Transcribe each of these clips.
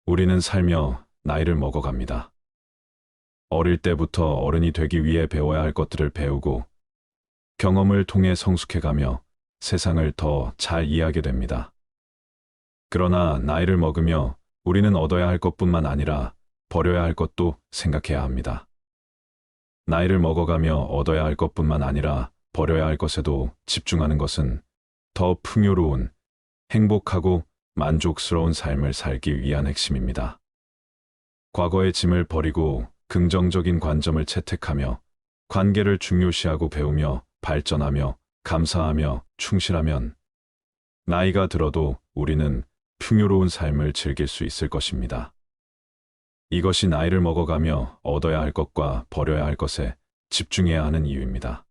우리는 살며 나이를 먹어갑니다. 어릴 때부터 어른이 되기 위해 배워야 할 것들을 배우고 경험을 통해 성숙해가며 세상을 더 잘 이해하게 됩니다. 그러나 나이를 먹으며 우리는 얻어야 할 것뿐만 아니라 버려야 할 것도 생각해야 합니다. 나이를 먹어가며 얻어야 할 것뿐만 아니라 버려야 할 것에도 집중하는 것은 더 풍요로운, 행복하고 만족스러운 삶을 살기 위한 핵심입니다. 과거의 짐을 버리고 긍정적인 관점을 채택하며 관계를 중요시하고 배우며 발전하며 감사하며 충실하면 나이가 들어도 우리는 풍요로운 삶을 즐길 수 있을 것입니다. 이것이 나이를 먹어가며 얻어야 할 것과 버려야 할 것에 집중해야 하는 이유입니다.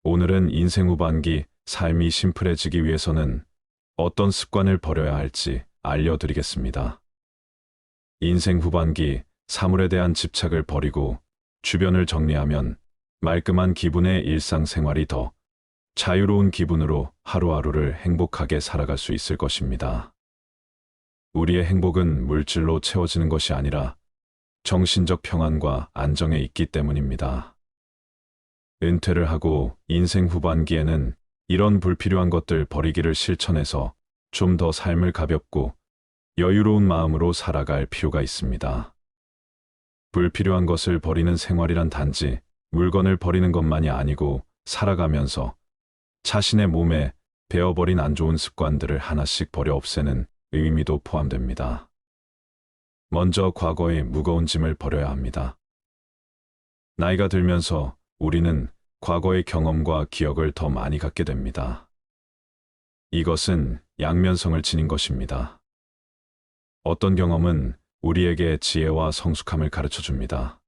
오늘은 인생 후반기 삶이 심플해지기 위해서는 어떤 습관을 버려야 할지 알려드리겠습니다. 인생 후반기 사물에 대한 집착을 버리고 주변을 정리하면 말끔한 기분의 일상생활이 더 자유로운 기분으로 하루하루를 행복하게 살아갈 수 있을 것입니다. 우리의 행복은 물질로 채워지는 것이 아니라 정신적 평안과 안정에 있기 때문입니다. 은퇴를 하고 인생 후반기에는 이런 불필요한 것들 버리기를 실천해서 좀 더 삶을 가볍고 여유로운 마음으로 살아갈 필요가 있습니다. 불필요한 것을 버리는 생활이란 단지 물건을 버리는 것만이 아니고 살아가면서 자신의 몸에 배어버린 안 좋은 습관들을 하나씩 버려 없애는 의미도 포함됩니다. 먼저 과거의 무거운 짐을 버려야 합니다. 나이가 들면서 우리는 과거의 경험과 기억을 더 많이 갖게 됩니다. 이것은 양면성을 지닌 것입니다. 어떤 경험은 우리에게 지혜와 성숙함을 가르쳐 줍니다.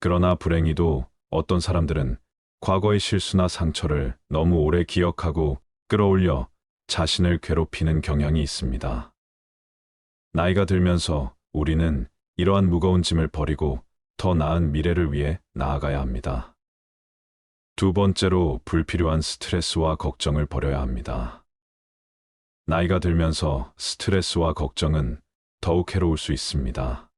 그러나 불행히도 어떤 사람들은 과거의 실수나 상처를 너무 오래 기억하고 끌어올려 자신을 괴롭히는 경향이 있습니다. 나이가 들면서 우리는 이러한 무거운 짐을 버리고 더 나은 미래를 위해 나아가야 합니다. 두 번째로 불필요한 스트레스와 걱정을 버려야 합니다. 나이가 들면서 스트레스와 걱정은 더욱 해로울 수 있습니다.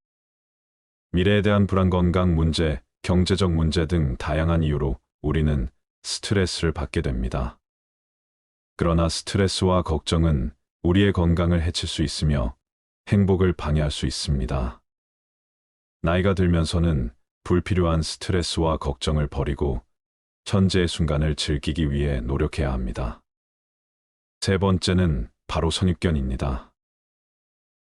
미래에 대한 불안, 건강 문제, 경제적 문제 등 다양한 이유로 우리는 스트레스를 받게 됩니다. 그러나 스트레스와 걱정은 우리의 건강을 해칠 수 있으며 행복을 방해할 수 있습니다. 나이가 들면서는 불필요한 스트레스와 걱정을 버리고 현재의 순간을 즐기기 위해 노력해야 합니다. 세 번째는 바로 선입견입니다.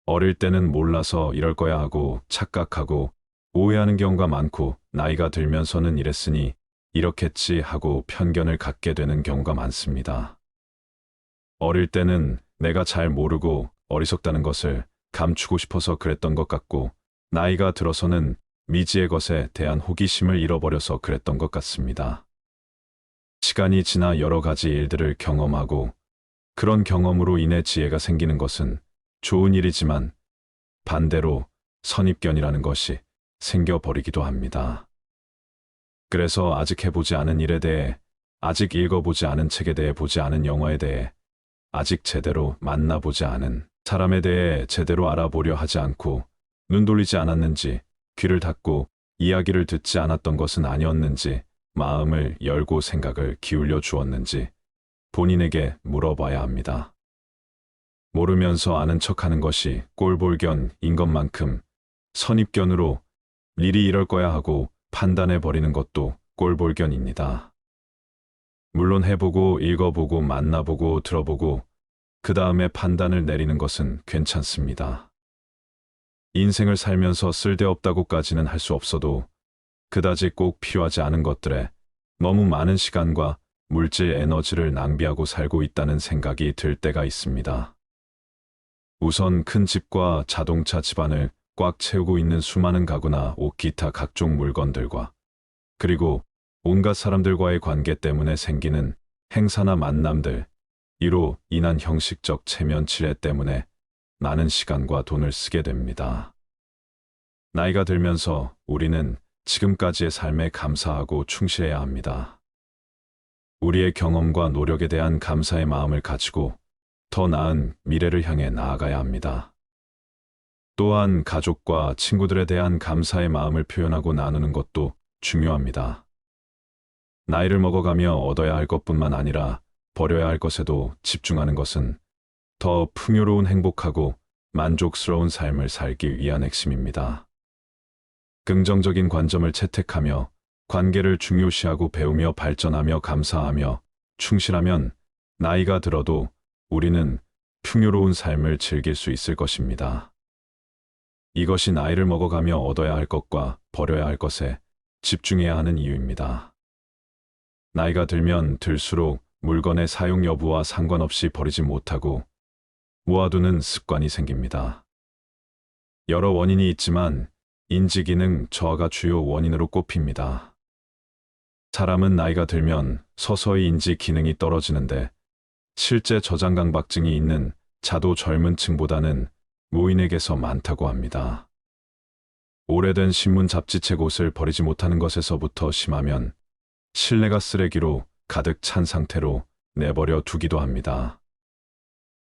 어릴 때는 몰라서 이럴 거야 하고 착각하고 오해하는 경우가 많고 나이가 들면서는 이랬으니 이렇겠지 하고 편견을 갖게 되는 경우가 많습니다. 어릴 때는 내가 잘 모르고 어리석다는 것을 감추고 싶어서 그랬던 것 같고 나이가 들어서는 미지의 것에 대한 호기심을 잃어버려서 그랬던 것 같습니다. 시간이 지나 여러 가지 일들을 경험하고 그런 경험으로 인해 지혜가 생기는 것은 좋은 일이지만 반대로 선입견이라는 것이 생겨버리기도 합니다. 그래서 아직 해보지 않은 일에 대해, 아직 읽어보지 않은 책에 대해, 보지 않은 영화에 대해, 아직 제대로 만나보지 않은 사람에 대해 제대로 알아보려 하지 않고 눈 돌리지 않았는지, 귀를 닫고 이야기를 듣지 않았던 것은 아니었는지, 마음을 열고 생각을 기울여 주었는지 본인에게 물어봐야 합니다. 모르면서 아는 척하는 것이 꼴볼견인 것만큼 선입견으로 일이 이럴 거야 하고 판단해버리는 것도 꼴볼견입니다. 물론 해보고 읽어보고 만나보고 들어보고 그 다음에 판단을 내리는 것은 괜찮습니다. 인생을 살면서 쓸데없다고까지는 할 수 없어도 그다지 꼭 필요하지 않은 것들에 너무 많은 시간과 물질 에너지를 낭비하고 살고 있다는 생각이 들 때가 있습니다. 우선 큰 집과 자동차 집안을 꽉 채우고 있는 수많은 가구나 옷, 기타 각종 물건들과 그리고 온갖 사람들과의 관계 때문에 생기는 행사나 만남들, 이로 인한 형식적 체면 치레 때문에 많은 시간과 돈을 쓰게 됩니다. 나이가 들면서 우리는 지금까지의 삶에 감사하고 충실해야 합니다. 우리의 경험과 노력에 대한 감사의 마음을 가지고 더 나은 미래를 향해 나아가야 합니다. 또한 가족과 친구들에 대한 감사의 마음을 표현하고 나누는 것도 중요합니다. 나이를 먹어가며 얻어야 할 것뿐만 아니라 버려야 할 것에도 집중하는 것은 더 풍요로운 행복하고 만족스러운 삶을 살기 위한 핵심입니다. 긍정적인 관점을 채택하며 관계를 중요시하고 배우며 발전하며 감사하며 충실하면 나이가 들어도 우리는 풍요로운 삶을 즐길 수 있을 것입니다. 이것이 나이를 먹어가며 얻어야 할 것과 버려야 할 것에 집중해야 하는 이유입니다. 나이가 들면 들수록 물건의 사용 여부와 상관없이 버리지 못하고 모아두는 습관이 생깁니다. 여러 원인이 있지만 인지기능 저하가 주요 원인으로 꼽힙니다. 사람은 나이가 들면 서서히 인지 기능이 떨어지는데 실제 저장강박증이 있는 자도 젊은 층보다는 노인에게서 많다고 합니다. 오래된 신문 잡지책 옷을 버리지 못하는 것에서부터 심하면 실내가 쓰레기로 가득 찬 상태로 내버려 두기도 합니다.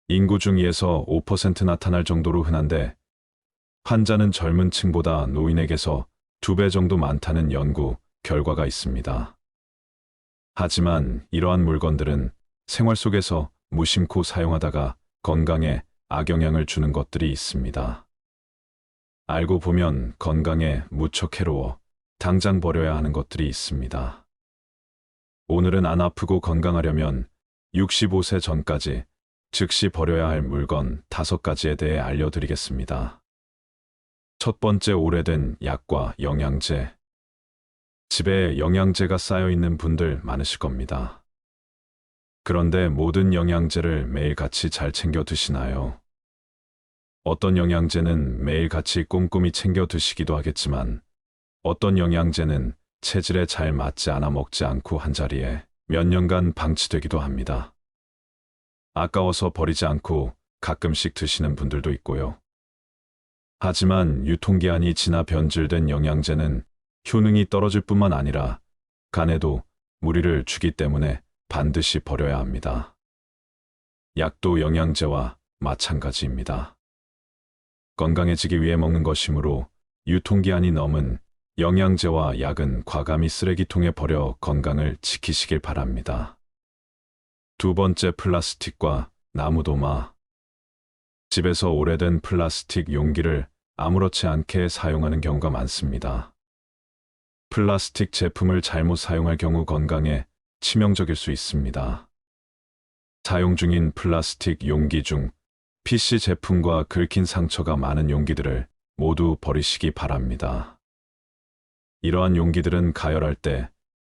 인구 중 2에서 5% 나타날 정도로 흔한데 환자는 젊은 층보다 노인에게서 2배 정도 많다는 연구 결과가 있습니다. 하지만 이러한 물건들은 생활 속에서 무심코 사용하다가 건강에 악영향을 주는 것들이 있습니다. 알고 보면 건강에 무척 해로워 당장 버려야 하는 것들이 있습니다. 오늘은 안 아프고 건강하려면 65세 전까지 즉시 버려야 할 물건 5가지에 대해 알려드리겠습니다. 첫 번째, 오래된 약과 영양제. 집에 영양제가 쌓여 있는 분들 많으실 겁니다. 그런데 모든 영양제를 매일같이 잘 챙겨 드시나요? 어떤 영양제는 매일같이 꼼꼼히 챙겨 드시기도 하겠지만 어떤 영양제는 체질에 잘 맞지 않아 먹지 않고 한자리에 몇 년간 방치되기도 합니다. 아까워서 버리지 않고 가끔씩 드시는 분들도 있고요. 하지만 유통기한이 지나 변질된 영양제는 효능이 떨어질 뿐만 아니라 간에도 무리를 주기 때문에 반드시 버려야 합니다. 약도 영양제와 마찬가지입니다. 건강해지기 위해 먹는 것이므로 유통기한이 넘은 영양제와 약은 과감히 쓰레기통에 버려 건강을 지키시길 바랍니다. 두 번째, 플라스틱과 나무도마. 집에서 오래된 플라스틱 용기를 아무렇지 않게 사용하는 경우가 많습니다. 플라스틱 제품을 잘못 사용할 경우 건강에 치명적일 수 있습니다. 사용 중인 플라스틱 용기 중 PC 제품과 긁힌 상처가 많은 용기들을 모두 버리시기 바랍니다. 이러한 용기들은 가열할 때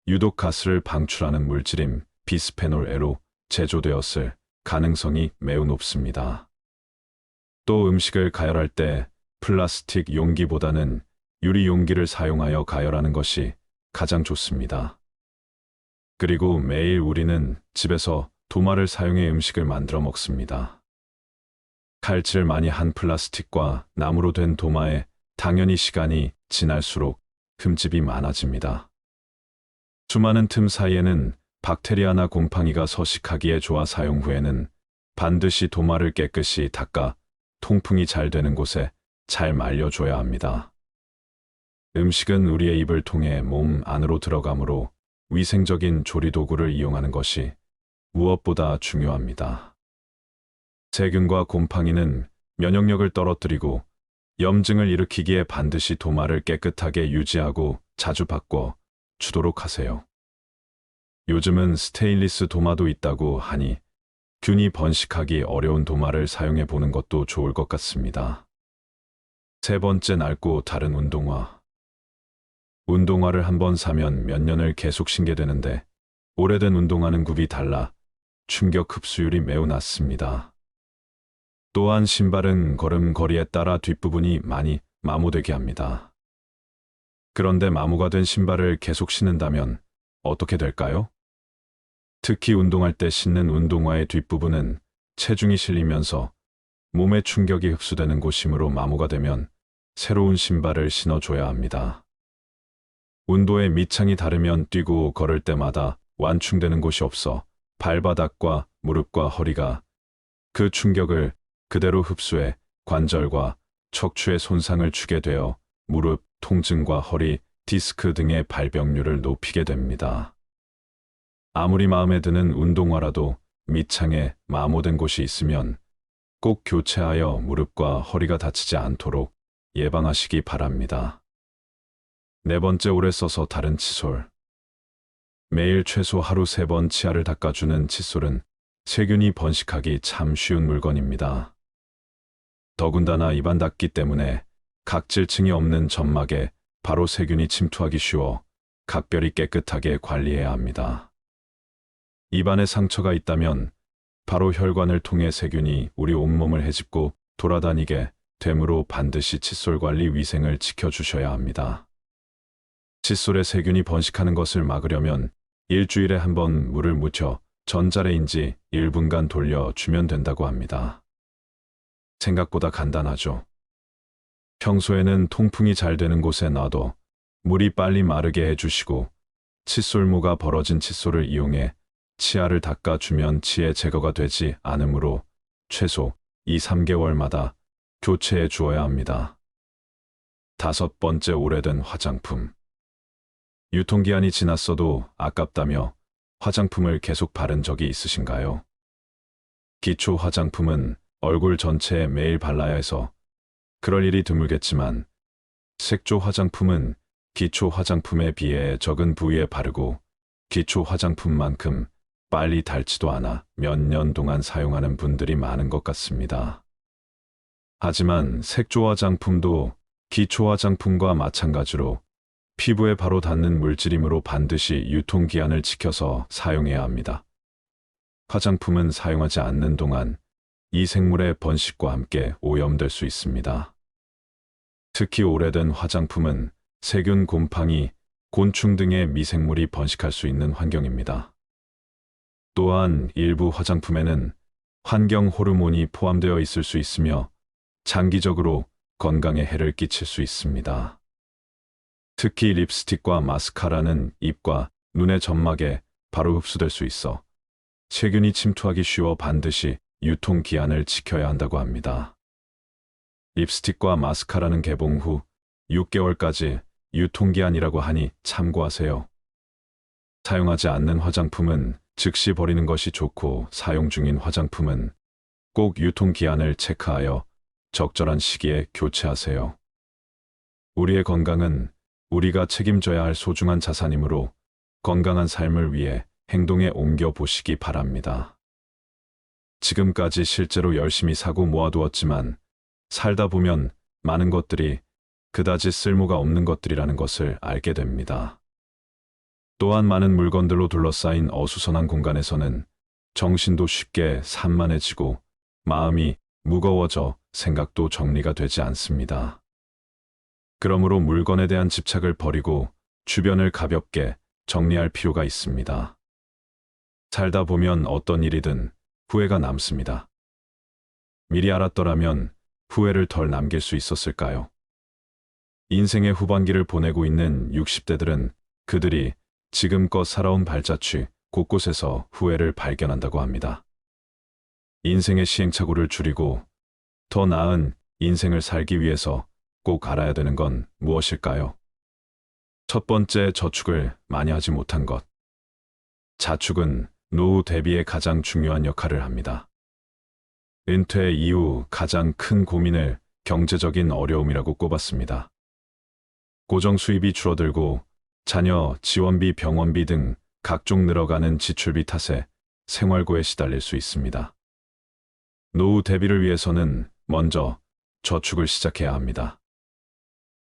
유독 가스를 방출하는 물질인 비스페놀 A로 제조되었을 가능성이 매우 높습니다. 또 음식을 가열할 때 플라스틱 용기보다는 유리 용기를 사용하여 가열하는 것이 가장 좋습니다. 그리고 매일 우리는 집에서 도마를 사용해 음식을 만들어 먹습니다. 칼질 많이 한 플라스틱과 나무로 된 도마에 당연히 시간이 지날수록 흠집이 많아집니다. 수많은 틈 사이에는 박테리아나 곰팡이가 서식하기에 좋아 사용 후에는 반드시 도마를 깨끗이 닦아 통풍이 잘 되는 곳에 잘 말려줘야 합니다. 음식은 우리의 입을 통해 몸 안으로 들어가므로 위생적인 조리도구를 이용하는 것이 무엇보다 중요합니다. 세균과 곰팡이는 면역력을 떨어뜨리고 염증을 일으키기에 반드시 도마를 깨끗하게 유지하고 자주 바꿔 주도록 하세요. 요즘은 스테인리스 도마도 있다고 하니 균이 번식하기 어려운 도마를 사용해 보는 것도 좋을 것 같습니다. 세 번째, 낡고 다른 운동화. 운동화를 한번 사면 몇 년을 계속 신게 되는데 오래된 운동화는 굽이 달라 충격 흡수율이 매우 낮습니다. 또한 신발은 걸음걸이에 따라 뒷부분이 많이 마모되게 합니다. 그런데 마모가 된 신발을 계속 신는다면 어떻게 될까요? 특히 운동할 때 신는 운동화의 뒷부분은 체중이 실리면서 몸에 충격이 흡수되는 곳이므로 마모가 되면 새로운 신발을 신어줘야 합니다. 운도의 밑창이 다르면 뛰고 걸을 때마다 완충되는 곳이 없어 발바닥과 무릎과 허리가 그 충격을 그대로 흡수해 관절과 척추에 손상을 주게 되어 무릎, 통증과 허리, 디스크 등의 발병률을 높이게 됩니다. 아무리 마음에 드는 운동화라도 밑창에 마모된 곳이 있으면 꼭 교체하여 무릎과 허리가 다치지 않도록 예방하시기 바랍니다. 네 번째, 오래 써서 다른 칫솔. 매일 최소 하루 3번 치아를 닦아주는 칫솔은 세균이 번식하기 참 쉬운 물건입니다. 더군다나 입안 닦기 때문에 각질층이 없는 점막에 바로 세균이 침투하기 쉬워 각별히 깨끗하게 관리해야 합니다. 입안에 상처가 있다면 바로 혈관을 통해 세균이 우리 온몸을 헤집고 돌아다니게 되므로 반드시 칫솔 관리 위생을 지켜주셔야 합니다. 칫솔에 세균이 번식하는 것을 막으려면 일주일에 한 번 물을 묻혀 전자레인지 1분간 돌려주면 된다고 합니다. 생각보다 간단하죠. 평소에는 통풍이 잘 되는 곳에 놔둬 물이 빨리 마르게 해주시고 칫솔모가 벌어진 칫솔을 이용해 치아를 닦아주면 치해 제거가 되지 않으므로 최소 2~3개월마다 교체해 주어야 합니다. 다섯 번째, 오래된 화장품. 유통기한이 지났어도 아깝다며 화장품을 계속 바른 적이 있으신가요? 기초 화장품은 얼굴 전체에 매일 발라야 해서 그럴 일이 드물겠지만 색조 화장품은 기초 화장품에 비해 적은 부위에 바르고 기초 화장품만큼 빨리 닳지도 않아 몇 년 동안 사용하는 분들이 많은 것 같습니다. 하지만 색조 화장품도 기초 화장품과 마찬가지로 피부에 바로 닿는 물질이므로 반드시 유통기한을 지켜서 사용해야 합니다. 화장품은 사용하지 않는 동안 이 생물의 번식과 함께 오염될 수 있습니다. 특히 오래된 화장품은 세균, 곰팡이, 곤충 등의 미생물이 번식할 수 있는 환경입니다. 또한 일부 화장품에는 환경 호르몬이 포함되어 있을 수 있으며 장기적으로 건강에 해를 끼칠 수 있습니다. 특히 립스틱과 마스카라는 입과 눈의 점막에 바로 흡수될 수 있어 세균이 침투하기 쉬워 반드시 유통기한을 지켜야 한다고 합니다. 립스틱과 마스카라는 개봉 후 6개월까지 유통기한이라고 하니 참고하세요. 사용하지 않는 화장품은 즉시 버리는 것이 좋고 사용 중인 화장품은 꼭 유통기한을 체크하여 적절한 시기에 교체하세요. 우리의 건강은 우리가 책임져야 할 소중한 자산이므로 건강한 삶을 위해 행동에 옮겨 보시기 바랍니다. 지금까지 실제로 열심히 사고 모아두었지만 살다 보면 많은 것들이 그다지 쓸모가 없는 것들이라는 것을 알게 됩니다. 또한 많은 물건들로 둘러싸인 어수선한 공간에서는 정신도 쉽게 산만해지고 마음이 무거워져 생각도 정리가 되지 않습니다. 그러므로 물건에 대한 집착을 버리고 주변을 가볍게 정리할 필요가 있습니다. 살다 보면 어떤 일이든 후회가 남습니다. 미리 알았더라면 후회를 덜 남길 수 있었을까요? 인생의 후반기를 보내고 있는 60대들은 그들이 지금껏 살아온 발자취 곳곳에서 후회를 발견한다고 합니다. 인생의 시행착오를 줄이고 더 나은 인생을 살기 위해서 꼭 알아야 되는 건 무엇일까요? 첫 번째, 저축을 많이 하지 못한 것. 자축은 노후 대비에 가장 중요한 역할을 합니다. 은퇴 이후 가장 큰 고민을 경제적인 어려움이라고 꼽았습니다. 고정 수입이 줄어들고 자녀 지원비, 병원비 등 각종 늘어가는 지출비 탓에 생활고에 시달릴 수 있습니다. 노후 대비를 위해서는 먼저 저축을 시작해야 합니다.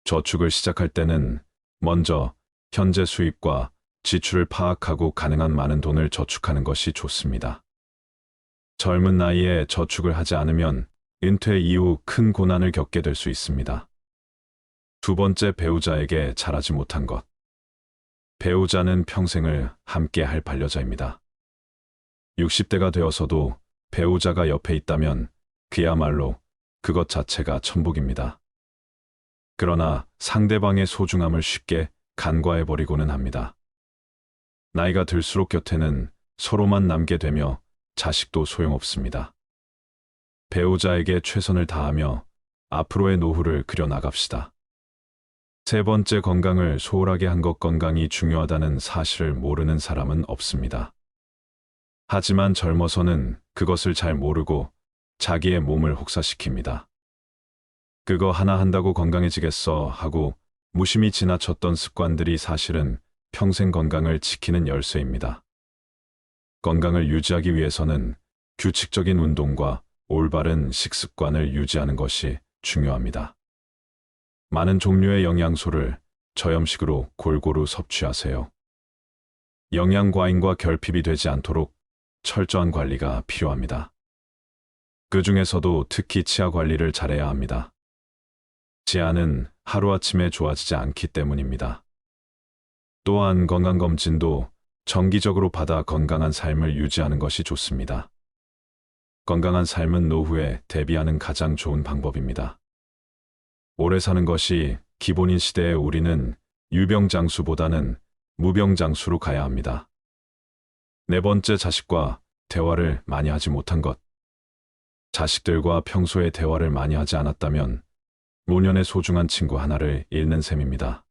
저축을 시작할 때는 먼저 현재 수입과 지출을 파악하고 가능한 많은 돈을 저축하는 것이 좋습니다. 젊은 나이에 저축을 하지 않으면 은퇴 이후 큰 고난을 겪게 될 수 있습니다. 두 번째, 배우자에게 잘하지 못한 것. 배우자는 평생을 함께 할 반려자입니다. 60대가 되어서도 배우자가 옆에 있다면 그야말로 그것 자체가 천복입니다. 그러나 상대방의 소중함을 쉽게 간과해버리고는 합니다. 나이가 들수록 곁에는 서로만 남게 되며 자식도 소용없습니다. 배우자에게 최선을 다하며 앞으로의 노후를 그려 나갑시다. 세 번째, 건강을 소홀하게 한 것. 건강이 중요하다는 사실을 모르는 사람은 없습니다. 하지만 젊어서는 그것을 잘 모르고 자기의 몸을 혹사시킵니다. 그거 하나 한다고 건강해지겠어 하고 무심히 지나쳤던 습관들이 사실은 평생 건강을 지키는 열쇠입니다. 건강을 유지하기 위해서는 규칙적인 운동과 올바른 식습관을 유지하는 것이 중요합니다. 많은 종류의 영양소를 저염식으로 골고루 섭취하세요. 영양 과잉과 결핍이 되지 않도록 철저한 관리가 필요합니다. 그 중에서도 특히 치아 관리를 잘해야 합니다. 치아는 하루아침에 좋아지지 않기 때문입니다. 또한 건강검진도 정기적으로 받아 건강한 삶을 유지하는 것이 좋습니다. 건강한 삶은 노후에 대비하는 가장 좋은 방법입니다. 오래 사는 것이 기본인 시대에 우리는 유병장수보다는 무병장수로 가야 합니다. 네 번째, 자식과 대화를 많이 하지 못한 것. 자식들과 평소에 대화를 많이 하지 않았다면 노년의 소중한 친구 하나를 잃는 셈입니다.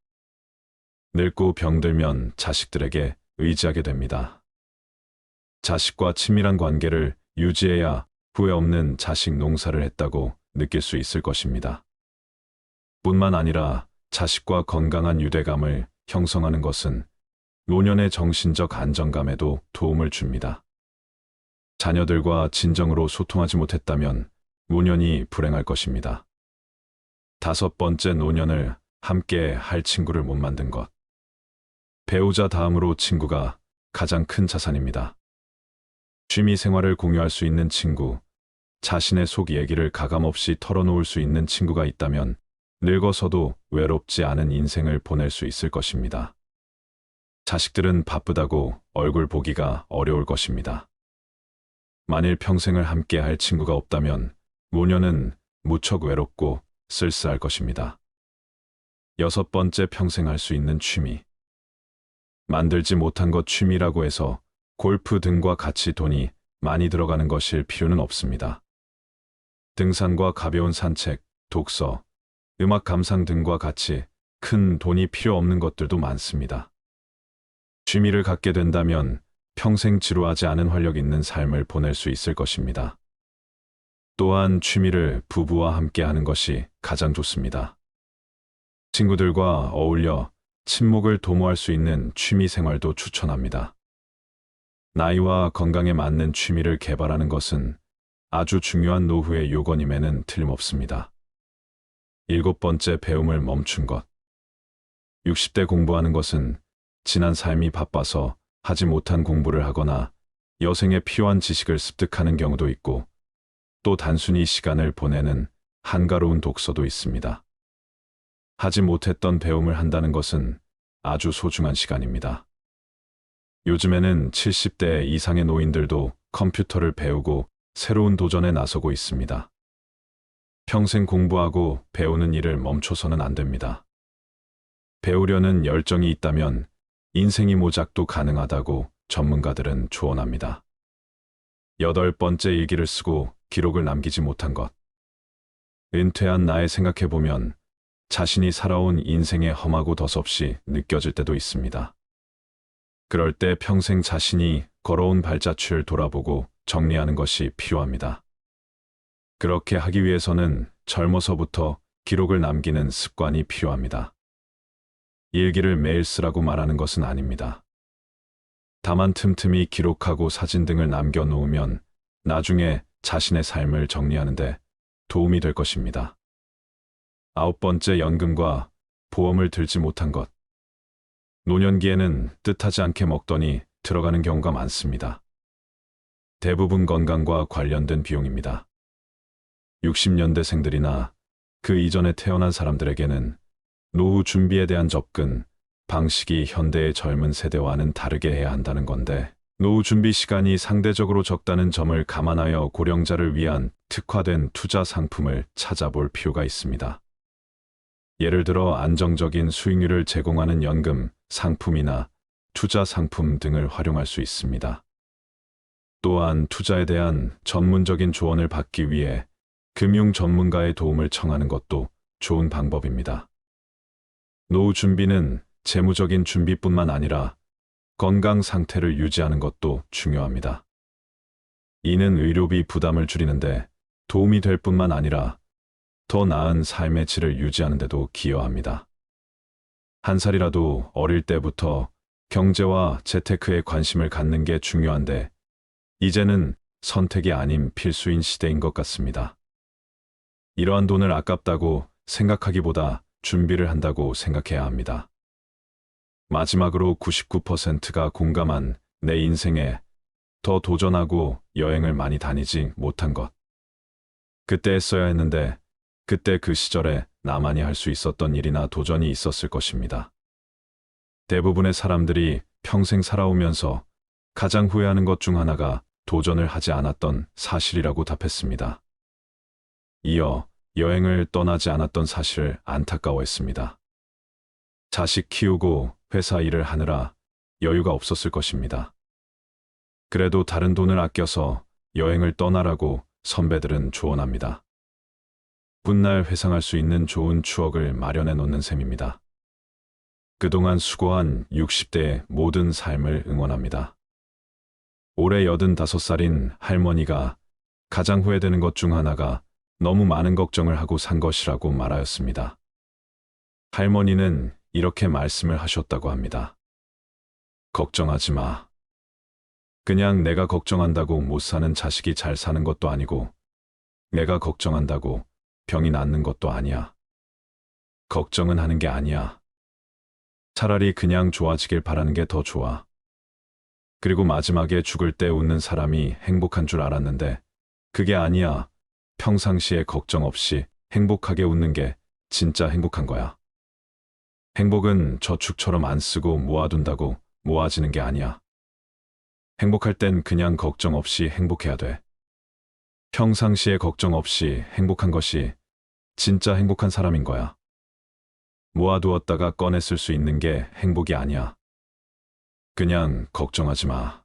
늙고 병들면 자식들에게 의지하게 됩니다. 자식과 친밀한 관계를 유지해야 후회 없는 자식 농사를 했다고 느낄 수 있을 것입니다. 뿐만 아니라 자식과 건강한 유대감을 형성하는 것은 노년의 정신적 안정감에도 도움을 줍니다. 자녀들과 진정으로 소통하지 못했다면 노년이 불행할 것입니다. 다섯 번째, 노년을 함께 할 친구를 못 만든 것. 배우자 다음으로 친구가 가장 큰 자산입니다. 취미 생활을 공유할 수 있는 친구, 자신의 속 얘기를 가감없이 털어놓을 수 있는 친구가 있다면 늙어서도 외롭지 않은 인생을 보낼 수 있을 것입니다. 자식들은 바쁘다고 얼굴 보기가 어려울 것입니다. 만일 평생을 함께 할 친구가 없다면 노년은 무척 외롭고 쓸쓸할 것입니다. 여섯 번째, 평생 할 수 있는 취미. 만들지 못한 것 취미라고 해서 골프 등과 같이 돈이 많이 들어가는 것일 필요는 없습니다. 등산과 가벼운 산책, 독서, 음악 감상 등과 같이 큰 돈이 필요 없는 것들도 많습니다. 취미를 갖게 된다면 평생 지루하지 않은 활력 있는 삶을 보낼 수 있을 것입니다. 또한 취미를 부부와 함께 하는 것이 가장 좋습니다. 친구들과 어울려 친목을 도모할 수 있는 취미 생활도 추천합니다. 나이와 건강에 맞는 취미를 개발하는 것은 아주 중요한 노후의 요건임에는 틀림없습니다. 일곱 번째, 배움을 멈춘 것. 60대 공부하는 것은 지난 삶이 바빠서 하지 못한 공부를 하거나 여생에 필요한 지식을 습득하는 경우도 있고 또 단순히 시간을 보내는 한가로운 독서도 있습니다. 하지 못했던 배움을 한다는 것은 아주 소중한 시간입니다. 요즘에는 70대 이상의 노인들도 컴퓨터를 배우고 새로운 도전에 나서고 있습니다. 평생 공부하고 배우는 일을 멈춰서는 안 됩니다. 배우려는 열정이 있다면 인생이 모작도 가능하다고 전문가들은 조언합니다. 여덟 번째, 일기를 쓰고 기록을 남기지 못한 것. 은퇴한 나에 생각해보면 자신이 살아온 인생의 험하고 덧없이 느껴질 때도 있습니다. 그럴 때 평생 자신이 걸어온 발자취를 돌아보고 정리하는 것이 필요합니다. 그렇게 하기 위해서는 젊어서부터 기록을 남기는 습관이 필요합니다. 일기를 매일 쓰라고 말하는 것은 아닙니다. 다만 틈틈이 기록하고 사진 등을 남겨놓으면 나중에 자신의 삶을 정리하는 데 도움이 될 것입니다. 아홉 번째, 연금과 보험을 들지 못한 것. 노년기에는 뜻하지 않게 먹더니 들어가는 경우가 많습니다. 대부분 건강과 관련된 비용입니다. 60년대생들이나 그 이전에 태어난 사람들에게는 노후 준비에 대한 접근, 방식이 현대의 젊은 세대와는 다르게 해야 한다는 건데 노후 준비 시간이 상대적으로 적다는 점을 감안하여 고령자를 위한 특화된 투자 상품을 찾아볼 필요가 있습니다. 예를 들어 안정적인 수익률을 제공하는 연금, 상품이나 투자 상품 등을 활용할 수 있습니다. 또한 투자에 대한 전문적인 조언을 받기 위해 금융 전문가의 도움을 청하는 것도 좋은 방법입니다. 노후 준비는 재무적인 준비뿐만 아니라 건강 상태를 유지하는 것도 중요합니다. 이는 의료비 부담을 줄이는데 도움이 될 뿐만 아니라 더 나은 삶의 질을 유지하는 데도 기여합니다. 한 살이라도 어릴 때부터 경제와 재테크에 관심을 갖는 게 중요한데 이제는 선택이 아닌 필수인 시대인 것 같습니다. 이러한 돈을 아깝다고 생각하기보다 준비를 한다고 생각해야 합니다. 마지막으로 99%가 공감한 내 인생에 더 도전하고 여행을 많이 다니지 못한 것. 그때 했어야 했는데 그때 그 시절에 나만이 할 수 있었던 일이나 도전이 있었을 것입니다. 대부분의 사람들이 평생 살아오면서 가장 후회하는 것 중 하나가 도전을 하지 않았던 사실이라고 답했습니다. 이어 여행을 떠나지 않았던 사실을 안타까워했습니다. 자식 키우고 회사 일을 하느라 여유가 없었을 것입니다. 그래도 다른 돈을 아껴서 여행을 떠나라고 선배들은 조언합니다. 훗날 회상할 수 있는 좋은 추억을 마련해 놓는 셈입니다. 그동안 수고한 60대의 모든 삶을 응원합니다. 올해 85살인 할머니가 가장 후회되는 것 중 하나가 너무 많은 걱정을 하고 산 것이라고 말하였습니다. 할머니는 이렇게 말씀을 하셨다고 합니다. 걱정하지 마. 그냥 내가 걱정한다고 못 사는 자식이 잘 사는 것도 아니고 내가 걱정한다고 병이 낫는 것도 아니야. 걱정은 하는 게 아니야. 차라리 그냥 좋아지길 바라는 게 더 좋아. 그리고 마지막에 죽을 때 웃는 사람이 행복한 줄 알았는데 그게 아니야. 평상시에 걱정 없이 행복하게 웃는 게 진짜 행복한 거야. 행복은 저축처럼 안 쓰고 모아둔다고 모아지는 게 아니야. 행복할 땐 그냥 걱정 없이 행복해야 돼. 평상시에 걱정 없이 행복한 것이 진짜 행복한 사람인 거야. 모아두었다가 꺼내 쓸 수 있는 게 행복이 아니야. 그냥 걱정하지 마.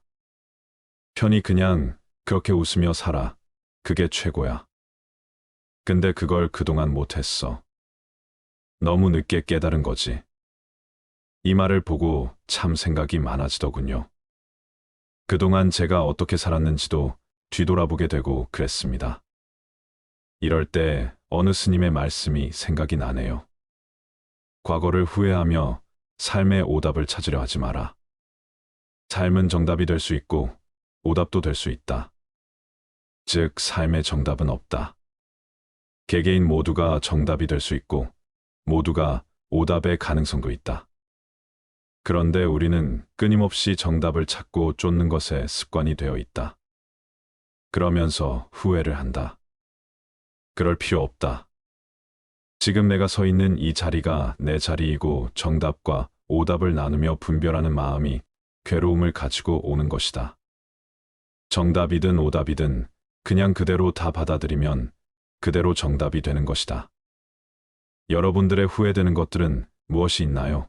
편히 그냥 그렇게 웃으며 살아. 그게 최고야. 근데 그걸 그동안 못했어. 너무 늦게 깨달은 거지. 이 말을 보고 참 생각이 많아지더군요. 그동안 제가 어떻게 살았는지도 뒤돌아보게 되고 그랬습니다. 이럴 때 어느 스님의 말씀이 생각이 나네요. 과거를 후회하며 삶의 오답을 찾으려 하지 마라. 삶은 정답이 될 수 있고 오답도 될 수 있다. 즉, 삶의 정답은 없다. 개개인 모두가 정답이 될 수 있고 모두가 오답의 가능성도 있다. 그런데 우리는 끊임없이 정답을 찾고 쫓는 것에 습관이 되어 있다. 그러면서 후회를 한다. 그럴 필요 없다. 지금 내가 서 있는 이 자리가 내 자리이고 정답과 오답을 나누며 분별하는 마음이 괴로움을 가지고 오는 것이다. 정답이든 오답이든 그냥 그대로 다 받아들이면 그대로 정답이 되는 것이다. 여러분들의 후회되는 것들은 무엇이 있나요?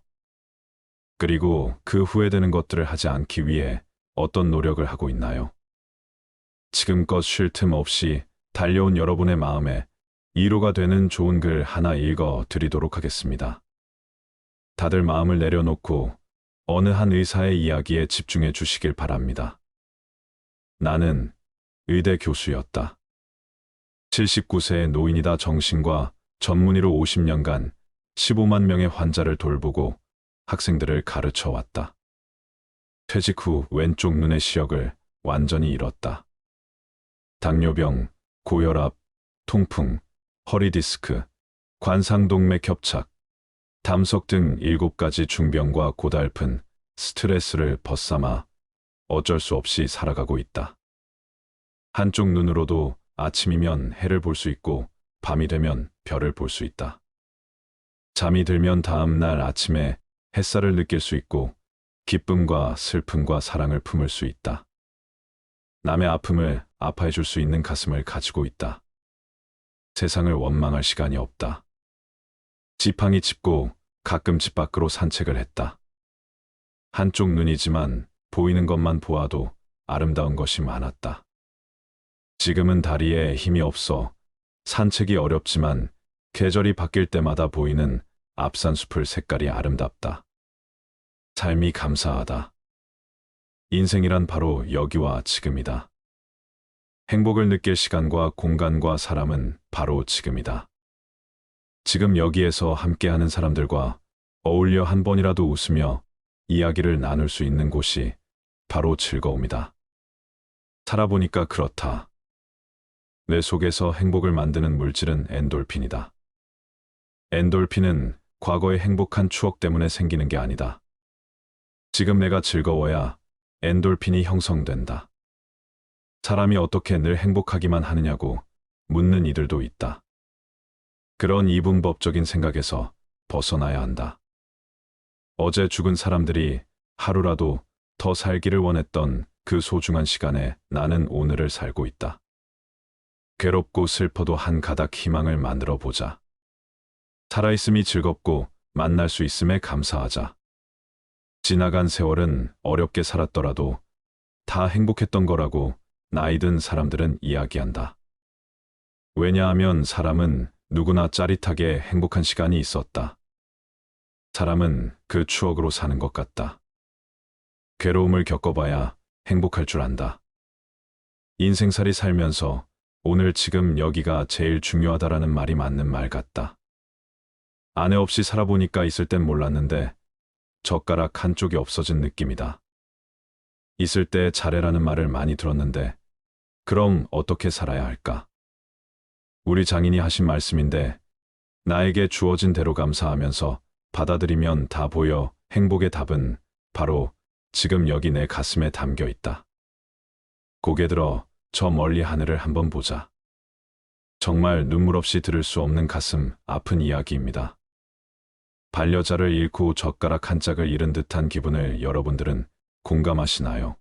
그리고 그 후회되는 것들을 하지 않기 위해 어떤 노력을 하고 있나요? 지금껏 쉴 틈 없이 달려온 여러분의 마음에 위로가 되는 좋은 글 하나 읽어 드리도록 하겠습니다. 다들 마음을 내려놓고 어느 한 의사의 이야기에 집중해 주시길 바랍니다. 나는 의대 교수였다. 79세의 노인이다. 정신과 전문의로 50년간 15만 명의 환자를 돌보고 학생들을 가르쳐 왔다. 퇴직 후 왼쪽 눈의 시력을 완전히 잃었다. 당뇨병, 고혈압, 통풍, 허리 디스크, 관상동맥 협착, 담석 등 7가지 중병과 고달픈 스트레스를 벗삼아 어쩔 수 없이 살아가고 있다. 한쪽 눈으로도 아침이면 해를 볼 수 있고 밤이 되면 별을 볼 수 있다. 잠이 들면 다음 날 아침에 햇살을 느낄 수 있고 기쁨과 슬픔과 사랑을 품을 수 있다. 남의 아픔을 아파해 줄 수 있는 가슴을 가지고 있다. 세상을 원망할 시간이 없다. 지팡이 짚고 가끔 집 밖으로 산책을 했다. 한쪽 눈이지만 보이는 것만 보아도 아름다운 것이 많았다. 지금은 다리에 힘이 없어 산책이 어렵지만 계절이 바뀔 때마다 보이는 앞산숲을 색깔이 아름답다. 삶이 감사하다. 인생이란 바로 여기와 지금이다. 행복을 느낄 시간과 공간과 사람은 바로 지금이다. 지금 여기에서 함께하는 사람들과 어울려 한 번이라도 웃으며 이야기를 나눌 수 있는 곳이 바로 즐거움이다. 살아보니까 그렇다. 뇌 속에서 행복을 만드는 물질은 엔돌핀이다. 엔돌핀은 과거의 행복한 추억 때문에 생기는 게 아니다. 지금 내가 즐거워야 엔돌핀이 형성된다. 사람이 어떻게 늘 행복하기만 하느냐고 묻는 이들도 있다. 그런 이분법적인 생각에서 벗어나야 한다. 어제 죽은 사람들이 하루라도 더 살기를 원했던 그 소중한 시간에 나는 오늘을 살고 있다. 괴롭고 슬퍼도 한 가닥 희망을 만들어 보자. 살아있음이 즐겁고 만날 수 있음에 감사하자. 지나간 세월은 어렵게 살았더라도 다 행복했던 거라고 나이 든 사람들은 이야기한다. 왜냐하면 사람은 누구나 짜릿하게 행복한 시간이 있었다. 사람은 그 추억으로 사는 것 같다. 괴로움을 겪어봐야 행복할 줄 안다. 인생살이 살면서 오늘 지금 여기가 제일 중요하다라는 말이 맞는 말 같다. 아내 없이 살아보니까 있을 땐 몰랐는데 젓가락 한쪽이 없어진 느낌이다. 있을 때 잘해라는 말을 많이 들었는데 그럼 어떻게 살아야 할까? 우리 장인이 하신 말씀인데 나에게 주어진 대로 감사하면서 받아들이면 다 보여. 행복의 답은 바로 지금 여기 내 가슴에 담겨 있다. 고개 들어 저 멀리 하늘을 한번 보자. 정말 눈물 없이 들을 수 없는 가슴 아픈 이야기입니다. 반려자를 잃고 젓가락 한 짝을 잃은 듯한 기분을 여러분들은 공감하시나요?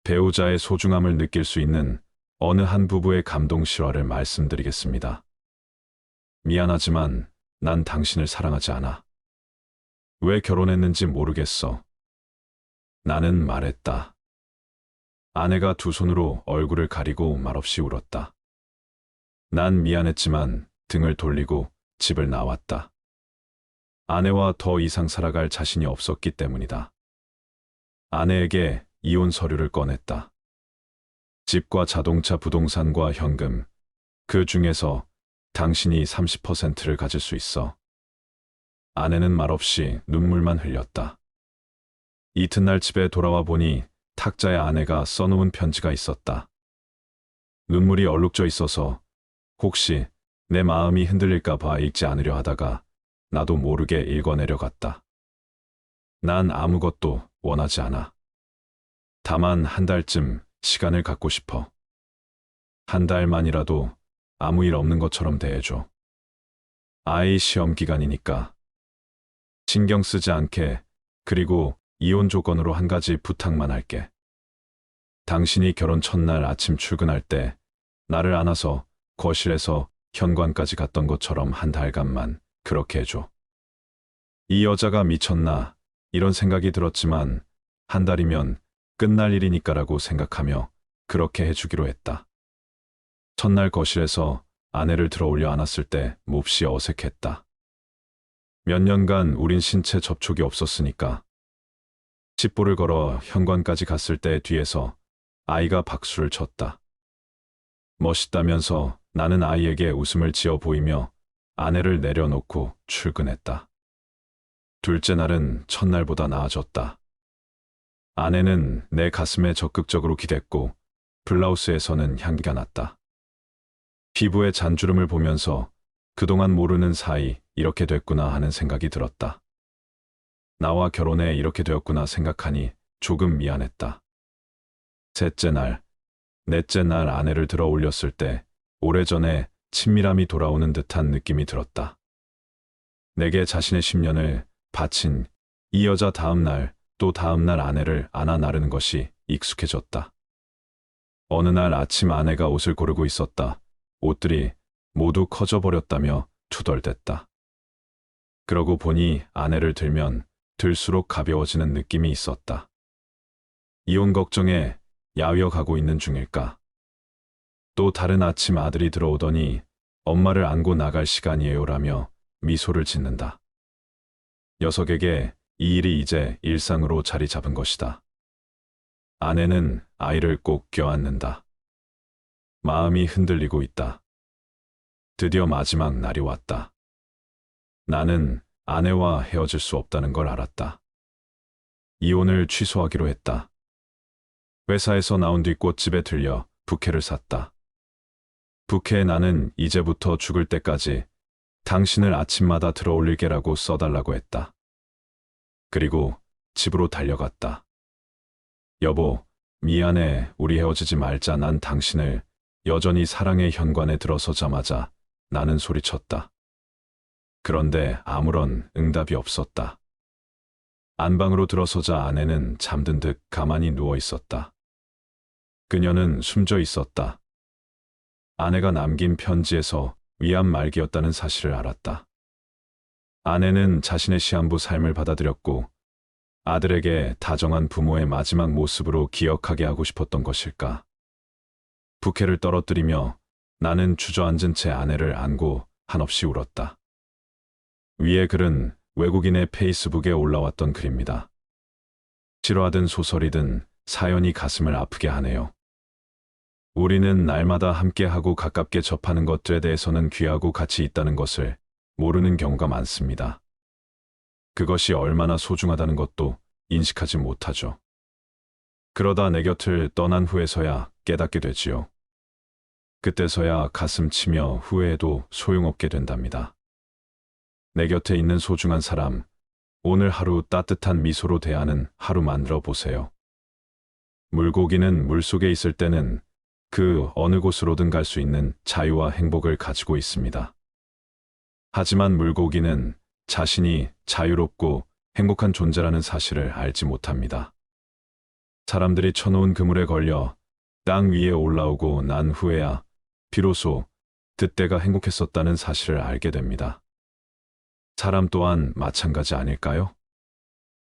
배우자의 소중함을 느낄 수 있는 어느 한 부부의 감동 실화를 말씀드리겠습니다. 미안하지만 난 당신을 사랑하지 않아. 왜 결혼했는지 모르겠어. 나는 말했다. 아내가 두 손으로 얼굴을 가리고 말없이 울었다. 난 미안했지만 등을 돌리고 집을 나왔다. 아내와 더 이상 살아갈 자신이 없었기 때문이다. 아내에게 이혼 서류를 꺼냈다. 집과 자동차, 부동산과 현금, 그 중에서 당신이 30%를 가질 수 있어. 아내는 말없이 눈물만 흘렸다. 이튿날 집에 돌아와 보니 탁자에 아내가 써놓은 편지가 있었다. 눈물이 얼룩져 있어서 혹시 내 마음이 흔들릴까 봐 읽지 않으려 하다가 나도 모르게 읽어내려갔다. 난 아무것도 원하지 않아. 다만 한 달쯤 시간을 갖고 싶어. 한 달만이라도 아무 일 없는 것처럼 대해줘. 아이 시험 기간이니까. 신경 쓰지 않게. 그리고 이혼 조건으로 한 가지 부탁만 할게. 당신이 결혼 첫날 아침 출근할 때 나를 안아서 거실에서 현관까지 갔던 것처럼 한 달간만 그렇게 해줘. 이 여자가 미쳤나 이런 생각이 들었지만 한 달이면 끝날 일이니까라고 생각하며 그렇게 해주기로 했다. 첫날 거실에서 아내를 들어올려 안았을 때 몹시 어색했다. 몇 년간 우린 신체 접촉이 없었으니까. 집보를 걸어 현관까지 갔을 때 뒤에서 아이가 박수를 쳤다. 멋있다면서 나는 아이에게 웃음을 지어 보이며 아내를 내려놓고 출근했다. 둘째 날은 첫날보다 나아졌다. 아내는 내 가슴에 적극적으로 기댔고 블라우스에서는 향기가 났다. 피부의 잔주름을 보면서 그동안 모르는 사이 이렇게 됐구나 하는 생각이 들었다. 나와 결혼해 이렇게 되었구나 생각하니 조금 미안했다. 셋째 날, 넷째 날 아내를 들어 올렸을 때 오래전에 친밀함이 돌아오는 듯한 느낌이 들었다. 내게 자신의 10년을 바친 이 여자 다음 날 또 다음 날 아내를 안아 나르는 것이 익숙해졌다. 어느 날 아침 아내가 옷을 고르고 있었다. 옷들이 모두 커져버렸다며 투덜댔다. 그러고 보니 아내를 들면 들수록 가벼워지는 느낌이 있었다. 이혼 걱정에 야위어 가고 있는 중일까? 또 다른 아침 아들이 들어오더니 엄마를 안고 나갈 시간이에요라며 미소를 짓는다. 녀석에게 이 일이 이제 일상으로 자리 잡은 것이다. 아내는 아이를 꼭 껴안는다. 마음이 흔들리고 있다. 드디어 마지막 날이 왔다. 나는 아내와 헤어질 수 없다는 걸 알았다. 이혼을 취소하기로 했다. 회사에서 나온 뒤 꽃집에 들려 부케를 샀다. 부케에 나는 이제부터 죽을 때까지 당신을 아침마다 들어올릴게라고 써달라고 했다. 그리고 집으로 달려갔다. 여보, 미안해. 우리 헤어지지 말자. 난 당신을 여전히 사랑의 현관에 들어서자마자 나는 소리쳤다. 그런데 아무런 응답이 없었다. 안방으로 들어서자 아내는 잠든 듯 가만히 누워 있었다. 그녀는 숨져 있었다. 아내가 남긴 편지에서 위암 말기였다는 사실을 알았다. 아내는 자신의 시한부 삶을 받아들였고 아들에게 다정한 부모의 마지막 모습으로 기억하게 하고 싶었던 것일까. 부케를 떨어뜨리며 나는 주저앉은 채 아내를 안고 한없이 울었다. 위의 글은 외국인의 페이스북에 올라왔던 글입니다. 싫어하든 소설이든 사연이 가슴을 아프게 하네요. 우리는 날마다 함께하고 가깝게 접하는 것들에 대해서는 귀하고 가치 있다는 것을 모르는 경우가 많습니다. 그것이 얼마나 소중하다는 것도 인식하지 못하죠. 그러다 내 곁을 떠난 후에서야 깨닫게 되지요. 그때서야 가슴 치며 후회해도 소용없게 된답니다. 내 곁에 있는 소중한 사람, 오늘 하루 따뜻한 미소로 대하는 하루 만들어 보세요. 물고기는 물속에 있을 때는 그 어느 곳으로든 갈 수 있는 자유와 행복을 가지고 있습니다. 하지만 물고기는 자신이 자유롭고 행복한 존재라는 사실을 알지 못합니다. 사람들이 쳐놓은 그물에 걸려 땅 위에 올라오고 난 후에야 비로소 그때가 행복했었다는 사실을 알게 됩니다. 사람 또한 마찬가지 아닐까요?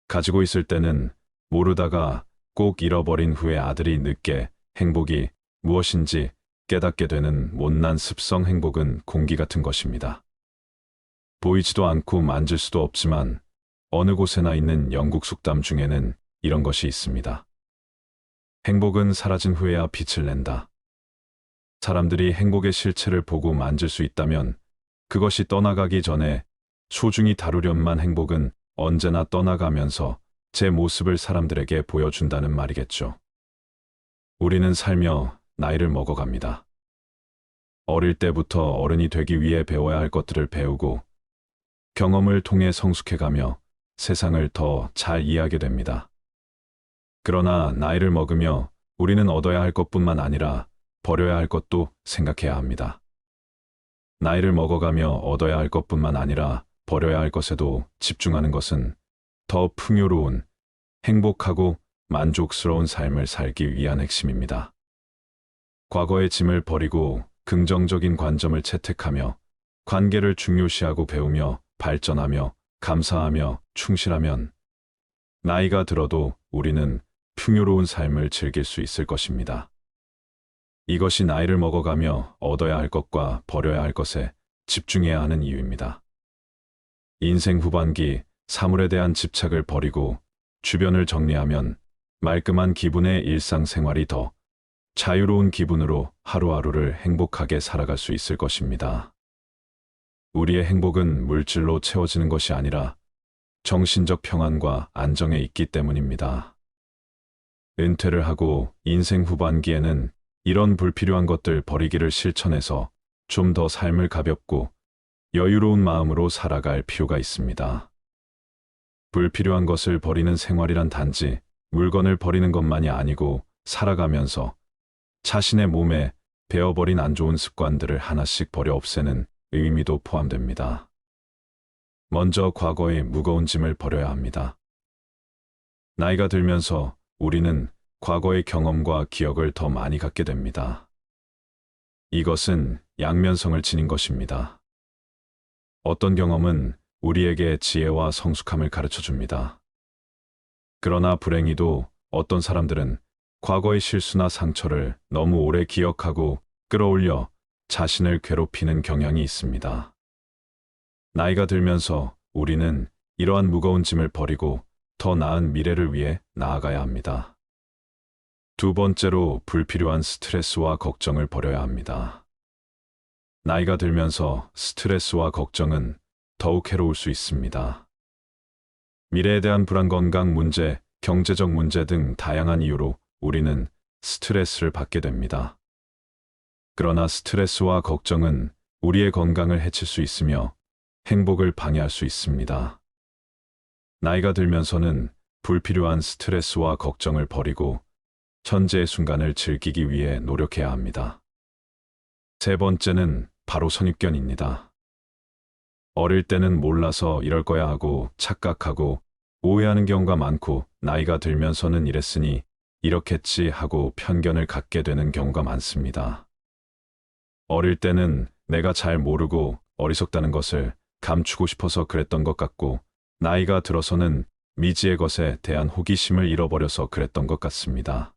가지고 있을 때는 모르다가 꼭 잃어버린 후에 아들이 늦게 행복이 무엇인지 깨닫게 되는 못난 습성. 행복은 공기 같은 것입니다. 보이지도 않고 만질 수도 없지만 어느 곳에나 있는 영국 속담 중에는 이런 것이 있습니다. 행복은 사라진 후에야 빛을 낸다. 사람들이 행복의 실체를 보고 만질 수 있다면 그것이 떠나가기 전에 소중히 다루련만 행복은 언제나 떠나가면서 제 모습을 사람들에게 보여준다는 말이겠죠. 우리는 살며 나이를 먹어갑니다. 어릴 때부터 어른이 되기 위해 배워야 할 것들을 배우고 경험을 통해 성숙해가며 세상을 더 잘 이해하게 됩니다. 그러나 나이를 먹으며 우리는 얻어야 할 것뿐만 아니라 버려야 할 것도 생각해야 합니다. 나이를 먹어가며 얻어야 할 것뿐만 아니라 버려야 할 것에도 집중하는 것은 더 풍요로운, 행복하고 만족스러운 삶을 살기 위한 핵심입니다. 과거의 짐을 버리고 긍정적인 관점을 채택하며 관계를 중요시하고 배우며 발전하며 감사하며 충실하면 나이가 들어도 우리는 풍요로운 삶을 즐길 수 있을 것입니다. 이것이 나이를 먹어가며 얻어야 할 것과 버려야 할 것에 집중해야 하는 이유입니다. 인생 후반기 사물에 대한 집착을 버리고 주변을 정리하면 말끔한 기분의 일상생활이 더 자유로운 기분으로 하루하루를 행복하게 살아갈 수 있을 것입니다. 우리의 행복은 물질로 채워지는 것이 아니라 정신적 평안과 안정에 있기 때문입니다. 은퇴를 하고 인생 후반기에는 이런 불필요한 것들 버리기를 실천해서 좀 더 삶을 가볍고 여유로운 마음으로 살아갈 필요가 있습니다. 불필요한 것을 버리는 생활이란 단지 물건을 버리는 것만이 아니고 살아가면서 자신의 몸에 배어버린 안 좋은 습관들을 하나씩 버려 없애는 의미도 포함됩니다. 먼저 과거의 무거운 짐을 버려야 합니다. 나이가 들면서 우리는 과거의 경험과 기억을 더 많이 갖게 됩니다. 이것은 양면성을 지닌 것입니다. 어떤 경험은 우리에게 지혜와 성숙함을 가르쳐 줍니다. 그러나 불행히도 어떤 사람들은 과거의 실수나 상처를 너무 오래 기억하고 끌어올려 자신을 괴롭히는 경향이 있습니다. 나이가 들면서 우리는 이러한 무거운 짐을 버리고 더 나은 미래를 위해 나아가야 합니다. 두 번째로 불필요한 스트레스와 걱정을 버려야 합니다. 나이가 들면서 스트레스와 걱정은 더욱 해로울 수 있습니다. 미래에 대한 불안, 건강 문제, 경제적 문제 등 다양한 이유로 우리는 스트레스를 받게 됩니다. 그러나 스트레스와 걱정은 우리의 건강을 해칠 수 있으며 행복을 방해할 수 있습니다. 나이가 들면서는 불필요한 스트레스와 걱정을 버리고 현재의 순간을 즐기기 위해 노력해야 합니다. 세 번째는 바로 선입견입니다. 어릴 때는 몰라서 이럴 거야 하고 착각하고 오해하는 경우가 많고, 나이가 들면서는 이랬으니 이렇겠지 하고 편견을 갖게 되는 경우가 많습니다. 어릴 때는 내가 잘 모르고 어리석다는 것을 감추고 싶어서 그랬던 것 같고, 나이가 들어서는 미지의 것에 대한 호기심을 잃어버려서 그랬던 것 같습니다.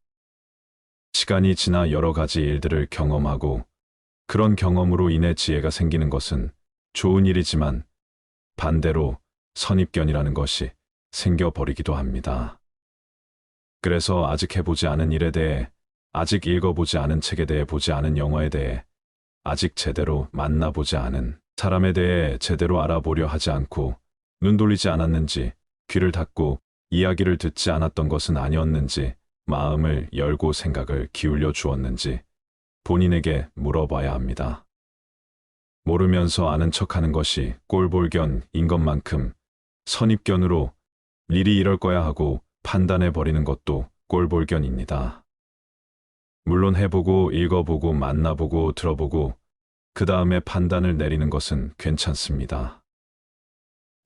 시간이 지나 여러 가지 일들을 경험하고 그런 경험으로 인해 지혜가 생기는 것은 좋은 일이지만, 반대로 선입견이라는 것이 생겨버리기도 합니다. 그래서 아직 해보지 않은 일에 대해, 아직 읽어보지 않은 책에 대해, 보지 않은 영화에 대해, 아직 제대로 만나보지 않은 사람에 대해 제대로 알아보려 하지 않고, 눈 돌리지 않았는지, 귀를 닫고 이야기를 듣지 않았던 것은 아니었는지, 마음을 열고 생각을 기울여 주었는지 본인에게 물어봐야 합니다. 모르면서 아는 척하는 것이 꼴볼견인 것만큼 선입견으로 일이 이럴 거야 하고 판단해버리는 것도 꼴볼견입니다. 물론 해보고 읽어보고 만나보고 들어보고 그 다음에 판단을 내리는 것은 괜찮습니다.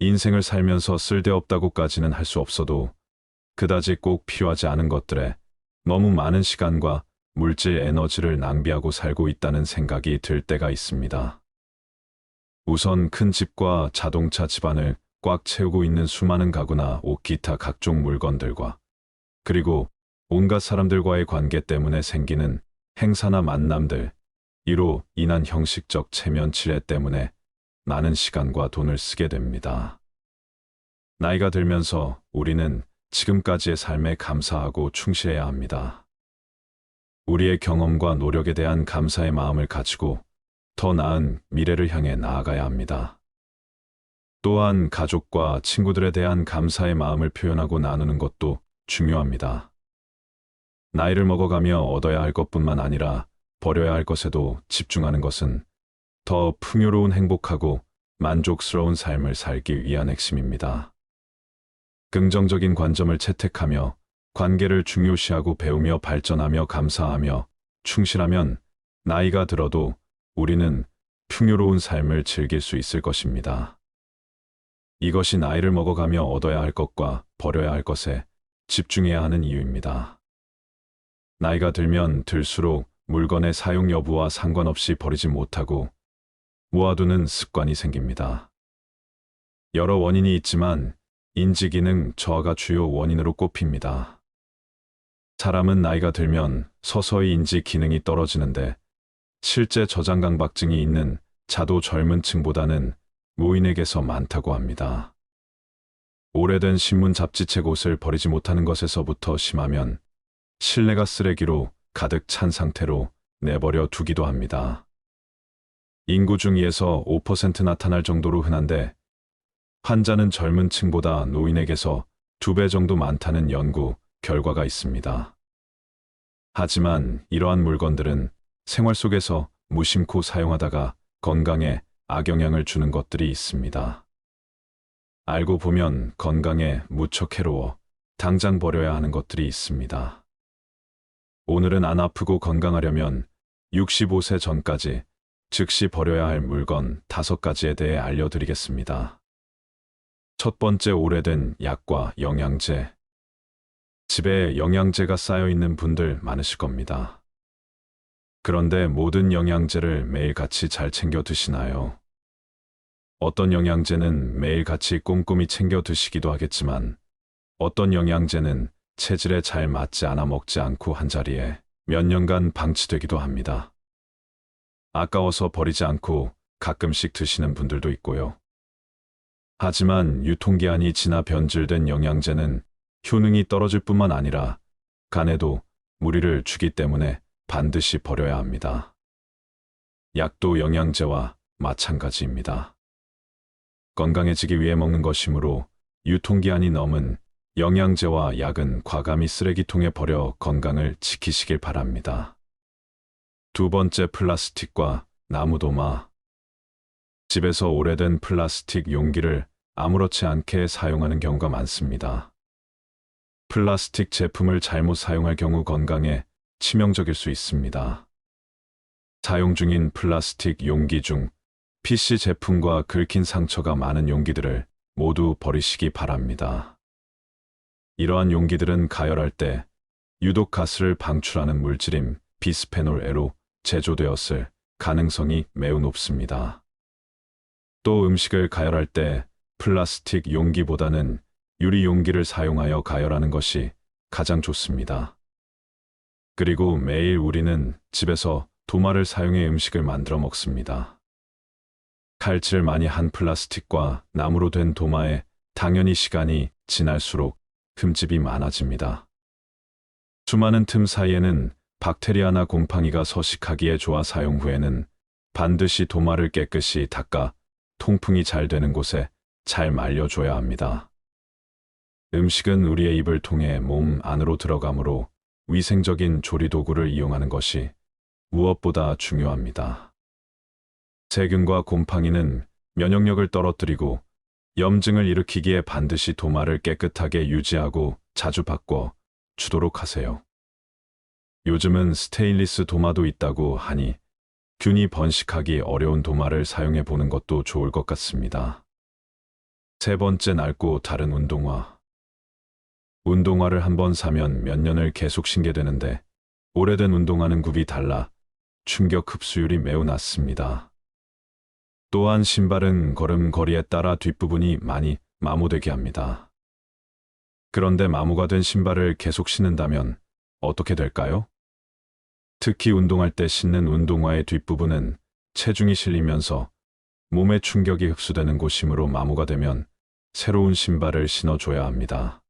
인생을 살면서 쓸데없다고까지는 할 수 없어도 그다지 꼭 필요하지 않은 것들에 너무 많은 시간과 물질 에너지를 낭비하고 살고 있다는 생각이 들 때가 있습니다. 우선 큰 집과 자동차 집안을 꽉 채우고 있는 수많은 가구나 옷, 기타 각종 물건들과, 그리고 온갖 사람들과의 관계 때문에 생기는 행사나 만남들, 이로 인한 형식적 체면 치레 때문에 많은 시간과 돈을 쓰게 됩니다. 나이가 들면서 우리는 지금까지의 삶에 감사하고 충실해야 합니다. 우리의 경험과 노력에 대한 감사의 마음을 가지고 더 나은 미래를 향해 나아가야 합니다. 또한 가족과 친구들에 대한 감사의 마음을 표현하고 나누는 것도 중요합니다. 나이를 먹어가며 얻어야 할 것뿐만 아니라 버려야 할 것에도 집중하는 것은 더 풍요로운, 행복하고 만족스러운 삶을 살기 위한 핵심입니다. 긍정적인 관점을 채택하며 관계를 중요시하고 배우며 발전하며 감사하며 충실하면 나이가 들어도 우리는 풍요로운 삶을 즐길 수 있을 것입니다. 이것이 나이를 먹어가며 얻어야 할 것과 버려야 할 것에 집중해야 하는 이유입니다. 나이가 들면 들수록 물건의 사용 여부와 상관없이 버리지 못하고 모아두는 습관이 생깁니다. 여러 원인이 있지만 인지기능 저하가 주요 원인으로 꼽힙니다. 사람은 나이가 들면 서서히 인지 기능이 떨어지는데, 실제 저장 강박증이 있는 자도 젊은 층보다는 노인에게서 많다고 합니다. 오래된 신문, 잡지책, 옷을 버리지 못하는 것에서부터 심하면 실내가 쓰레기로 가득 찬 상태로 내버려 두기도 합니다. 인구 중 2에서 5% 나타날 정도로 흔한데, 환자는 젊은 층보다 노인에게서 2배 정도 많다는 연구 결과가 있습니다. 하지만 이러한 물건들은 생활 속에서 무심코 사용하다가 건강에 악영향을 주는 것들이 있습니다. 알고 보면 건강에 무척 해로워 당장 버려야 하는 것들이 있습니다. 오늘은 안 아프고 건강하려면 65세 전까지 즉시 버려야 할 물건 5가지에 대해 알려드리겠습니다. 첫 번째, 오래된 약과 영양제. 집에 영양제가 쌓여있는 분들 많으실 겁니다. 그런데 모든 영양제를 매일같이 잘 챙겨 드시나요? 어떤 영양제는 매일같이 꼼꼼히 챙겨 드시기도 하겠지만, 어떤 영양제는 체질에 잘 맞지 않아 먹지 않고 한자리에 몇 년간 방치되기도 합니다. 아까워서 버리지 않고 가끔씩 드시는 분들도 있고요. 하지만 유통기한이 지나 변질된 영양제는 효능이 떨어질 뿐만 아니라 간에도 무리를 주기 때문에 반드시 버려야 합니다. 약도 영양제와 마찬가지입니다. 건강해지기 위해 먹는 것이므로 유통기한이 넘은 영양제와 약은 과감히 쓰레기통에 버려 건강을 지키시길 바랍니다. 두 번째, 플라스틱과 나무도마. 집에서 오래된 플라스틱 용기를 아무렇지 않게 사용하는 경우가 많습니다. 플라스틱 제품을 잘못 사용할 경우 건강에 치명적일 수 있습니다. 사용 중인 플라스틱 용기 중 PC 제품과 긁힌 상처가 많은 용기들을 모두 버리시기 바랍니다. 이러한 용기들은 가열할 때 유독 가스를 방출하는 물질인 비스페놀 A로 제조되었을 가능성이 매우 높습니다. 또 음식을 가열할 때 플라스틱 용기보다는 유리 용기를 사용하여 가열하는 것이 가장 좋습니다. 그리고 매일 우리는 집에서 도마를 사용해 음식을 만들어 먹습니다. 칼질 많이 한 플라스틱과 나무로 된 도마에 당연히 시간이 지날수록 흠집이 많아집니다. 수많은 틈 사이에는 박테리아나 곰팡이가 서식하기에 좋아 사용 후에는 반드시 도마를 깨끗이 닦아 통풍이 잘 되는 곳에 잘 말려줘야 합니다. 음식은 우리의 입을 통해 몸 안으로 들어가므로 위생적인 조리도구를 이용하는 것이 무엇보다 중요합니다. 세균과 곰팡이는 면역력을 떨어뜨리고 염증을 일으키기에 반드시 도마를 깨끗하게 유지하고 자주 바꿔 주도록 하세요. 요즘은 스테인리스 도마도 있다고 하니 균이 번식하기 어려운 도마를 사용해 보는 것도 좋을 것 같습니다. 세 번째, 낡고 다른 운동화. 운동화를 한번 사면 몇 년을 계속 신게 되는데 오래된 운동화는 굽이 달라 충격 흡수율이 매우 낮습니다. 또한 신발은 걸음걸이에 따라 뒷부분이 많이 마모되게 합니다. 그런데 마모가 된 신발을 계속 신는다면 어떻게 될까요? 특히 운동할 때 신는 운동화의 뒷부분은 체중이 실리면서 몸의 충격이 흡수되는 곳이므로 마모가 되면 새로운 신발을 신어줘야 합니다.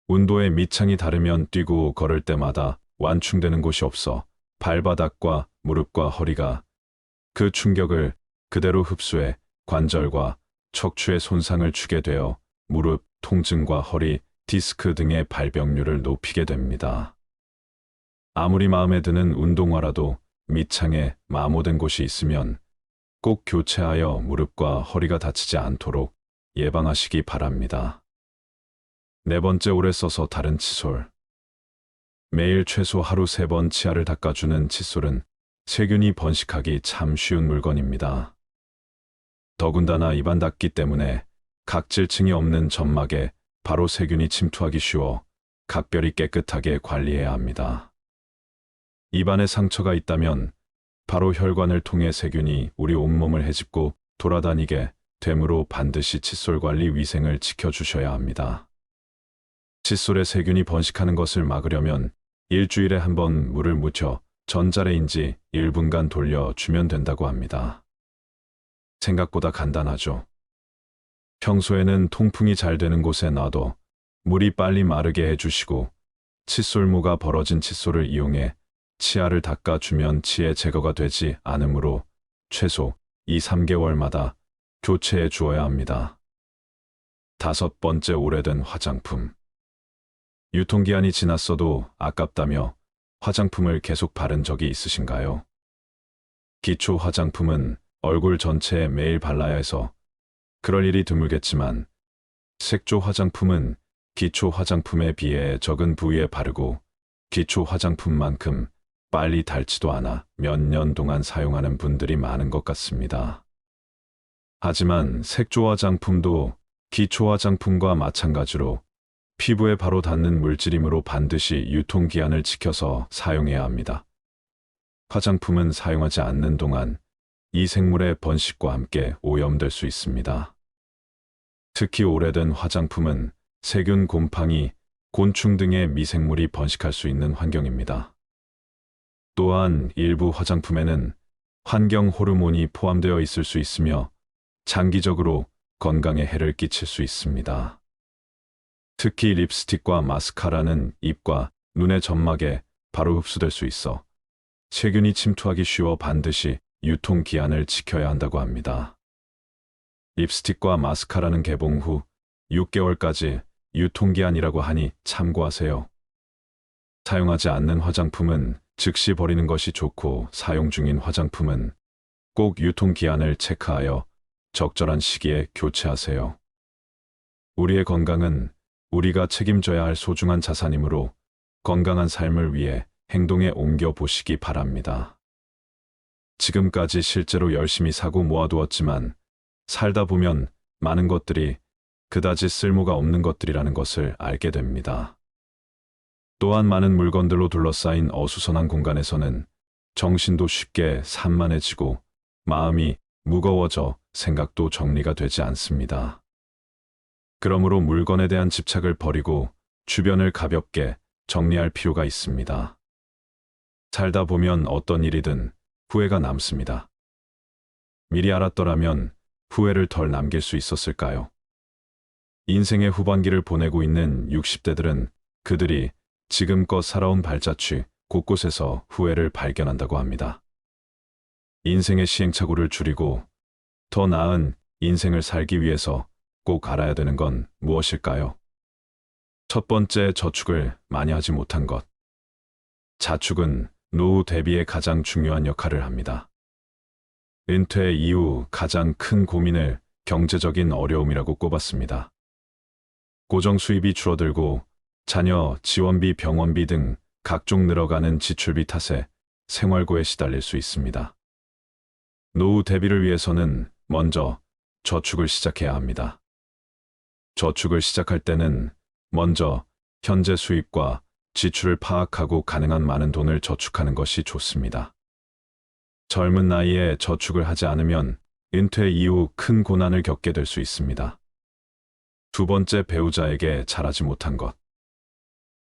운동의 밑창이 다르면 뛰고 걸을 때마다 완충되는 곳이 없어 발바닥과 무릎과 허리가 그 충격을 그대로 흡수해 관절과 척추에 손상을 주게 되어 무릎, 통증과 허리, 디스크 등의 발병률을 높이게 됩니다. 아무리 마음에 드는 운동화라도 밑창에 마모된 곳이 있으면 꼭 교체하여 무릎과 허리가 다치지 않도록 예방하시기 바랍니다. 네 번째, 오래 써서 다른 칫솔. 매일 최소 하루 3번 치아를 닦아주는 칫솔은 세균이 번식하기 참 쉬운 물건입니다. 더군다나 입안 닦기 때문에 각질층이 없는 점막에 바로 세균이 침투하기 쉬워 각별히 깨끗하게 관리해야 합니다. 입안에 상처가 있다면 바로 혈관을 통해 세균이 우리 온몸을 헤집고 돌아다니게 되므로 반드시 칫솔 관리 위생을 지켜주셔야 합니다. 칫솔에 세균이 번식하는 것을 막으려면 일주일에 한 번 물을 묻혀 전자레인지 1분간 돌려주면 된다고 합니다. 생각보다 간단하죠. 평소에는 통풍이 잘 되는 곳에 놔둬 물이 빨리 마르게 해주시고 칫솔모가 벌어진 칫솔을 이용해 치아를 닦아주면 치해 제거가 되지 않으므로 최소 2~3개월마다 교체해 주어야 합니다. 다섯 번째, 오래된 화장품. 유통기한이 지났어도 아깝다며 화장품을 계속 바른 적이 있으신가요? 기초 화장품은 얼굴 전체에 매일 발라야 해서 그럴 일이 드물겠지만 색조 화장품은 기초 화장품에 비해 적은 부위에 바르고 기초 화장품만큼 빨리 닳지도 않아 몇 년 동안 사용하는 분들이 많은 것 같습니다. 하지만 색조 화장품도 기초 화장품과 마찬가지로 피부에 바로 닿는 물질이므로 반드시 유통기한을 지켜서 사용해야 합니다. 화장품은 사용하지 않는 동안 이 생물의 번식과 함께 오염될 수 있습니다. 특히 오래된 화장품은 세균, 곰팡이, 곤충 등의 미생물이 번식할 수 있는 환경입니다. 또한 일부 화장품에는 환경 호르몬이 포함되어 있을 수 있으며 장기적으로 건강에 해를 끼칠 수 있습니다. 특히 립스틱과 마스카라는 입과 눈의 점막에 바로 흡수될 수 있어 세균이 침투하기 쉬워 반드시 유통기한을 지켜야 한다고 합니다. 립스틱과 마스카라는 개봉 후 6개월까지 유통기한이라고 하니 참고하세요. 사용하지 않는 화장품은 즉시 버리는 것이 좋고 사용 중인 화장품은 꼭 유통기한을 체크하여 적절한 시기에 교체하세요. 우리의 건강은 우리가 책임져야 할 소중한 자산이므로 건강한 삶을 위해 행동에 옮겨 보시기 바랍니다. 지금까지 실제로 열심히 사고 모아두었지만 살다 보면 많은 것들이 그다지 쓸모가 없는 것들이라는 것을 알게 됩니다. 또한 많은 물건들로 둘러싸인 어수선한 공간에서는 정신도 쉽게 산만해지고 마음이 무거워져 생각도 정리가 되지 않습니다. 그러므로 물건에 대한 집착을 버리고 주변을 가볍게 정리할 필요가 있습니다. 살다 보면 어떤 일이든 후회가 남습니다. 미리 알았더라면 후회를 덜 남길 수 있었을까요? 인생의 후반기를 보내고 있는 60대들은 그들이 지금껏 살아온 발자취 곳곳에서 후회를 발견한다고 합니다. 인생의 시행착오를 줄이고 더 나은 인생을 살기 위해서 꼭 알아야 되는 건 무엇일까요? 첫 번째, 저축을 많이 하지 못한 것. 자축은 노후 대비에 가장 중요한 역할을 합니다. 은퇴 이후 가장 큰 고민을 경제적인 어려움이라고 꼽았습니다. 고정 수입이 줄어들고 자녀 지원비, 병원비 등 각종 늘어가는 지출비 탓에 생활고에 시달릴 수 있습니다. 노후 대비를 위해서는 먼저 저축을 시작해야 합니다. 저축을 시작할 때는 먼저 현재 수입과 지출을 파악하고 가능한 많은 돈을 저축하는 것이 좋습니다. 젊은 나이에 저축을 하지 않으면 은퇴 이후 큰 고난을 겪게 될 수 있습니다. 두 번째, 배우자에게 잘하지 못한 것.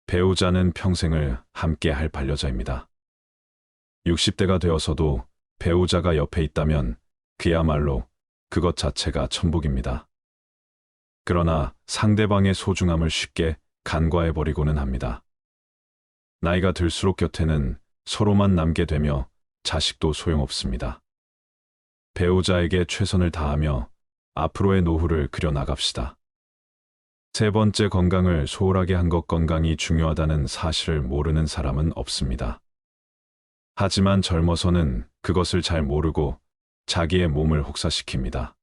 배우자는 평생을 함께 할 반려자입니다. 60대가 되어서도 배우자가 옆에 있다면 그야말로 그것 자체가 천복입니다. 그러나 상대방의 소중함을 쉽게 간과해버리고는 합니다. 나이가 들수록 곁에는 서로만 남게 되며 자식도 소용없습니다. 배우자에게 최선을 다하며 앞으로의 노후를 그려나갑시다. 세 번째, 건강을 소홀하게 한 것. 건강이 중요하다는 사실을 모르는 사람은 없습니다. 하지만 젊어서는 그것을 잘 모르고 자기의 몸을 혹사시킵니다.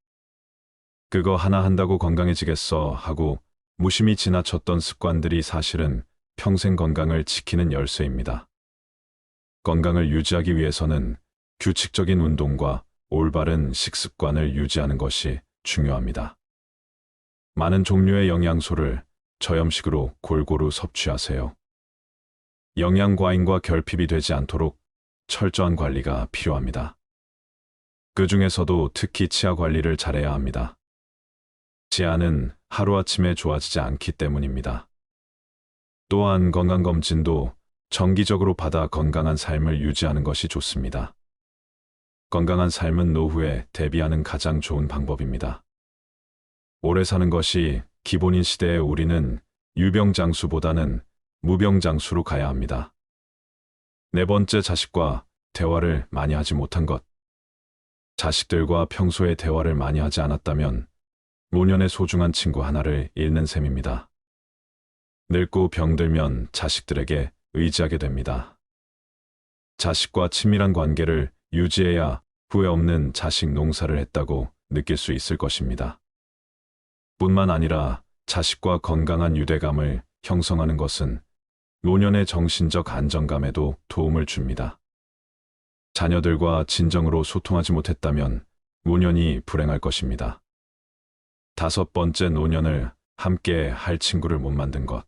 그거 하나 한다고 건강해지겠어 하고 무심히 지나쳤던 습관들이 사실은 평생 건강을 지키는 열쇠입니다. 건강을 유지하기 위해서는 규칙적인 운동과 올바른 식습관을 유지하는 것이 중요합니다. 많은 종류의 영양소를 저염식으로 골고루 섭취하세요. 영양 과잉과 결핍이 되지 않도록 철저한 관리가 필요합니다. 그 중에서도 특히 치아 관리를 잘해야 합니다. 치아는 하루아침에 좋아지지 않기 때문입니다. 또한 건강검진도 정기적으로 받아 건강한 삶을 유지하는 것이 좋습니다. 건강한 삶은 노후에 대비하는 가장 좋은 방법입니다. 오래 사는 것이 기본인 시대에 우리는 유병장수보다는 무병장수로 가야 합니다. 네 번째, 자식과 대화를 많이 하지 못한 것. 자식들과 평소에 대화를 많이 하지 않았다면 노년의 소중한 친구 하나를 잃는 셈입니다. 늙고 병들면 자식들에게 의지하게 됩니다. 자식과 친밀한 관계를 유지해야 후회 없는 자식 농사를 했다고 느낄 수 있을 것입니다. 뿐만 아니라 자식과 건강한 유대감을 형성하는 것은 노년의 정신적 안정감에도 도움을 줍니다. 자녀들과 진정으로 소통하지 못했다면 노년이 불행할 것입니다. 다섯 번째, 노년을 함께 할 친구를 못 만든 것.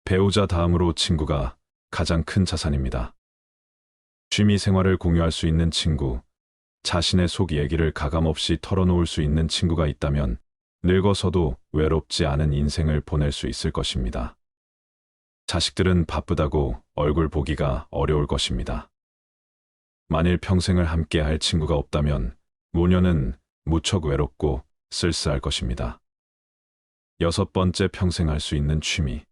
배우자 다음으로 친구가 가장 큰 자산입니다. 취미 생활을 공유할 수 있는 친구, 자신의 속 얘기를 가감없이 털어놓을 수 있는 친구가 있다면 늙어서도 외롭지 않은 인생을 보낼 수 있을 것입니다. 자식들은 바쁘다고 얼굴 보기가 어려울 것입니다. 만일 평생을 함께 할 친구가 없다면 노년은 무척 외롭고 쓸쓸할 것입니다. 여섯 번째, 평생 할 수 있는 취미.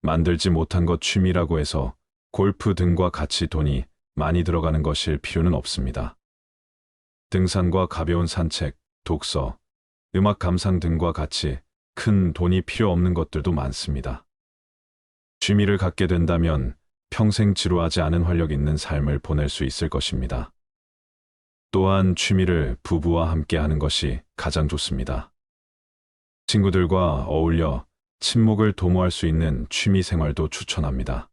만들지 못한 것 취미라고 해서 골프 등과 같이 돈이 많이 들어가는 것일 필요는 없습니다. 등산과 가벼운 산책, 독서, 음악 감상 등과 같이 큰 돈이 필요 없는 것들도 많습니다. 취미를 갖게 된다면 평생 지루하지 않은 활력 있는 삶을 보낼 수 있을 것입니다. 또한 취미를 부부와 함께 하는 것이 가장 좋습니다. 친구들과 어울려 친목을 도모할 수 있는 취미 생활도 추천합니다.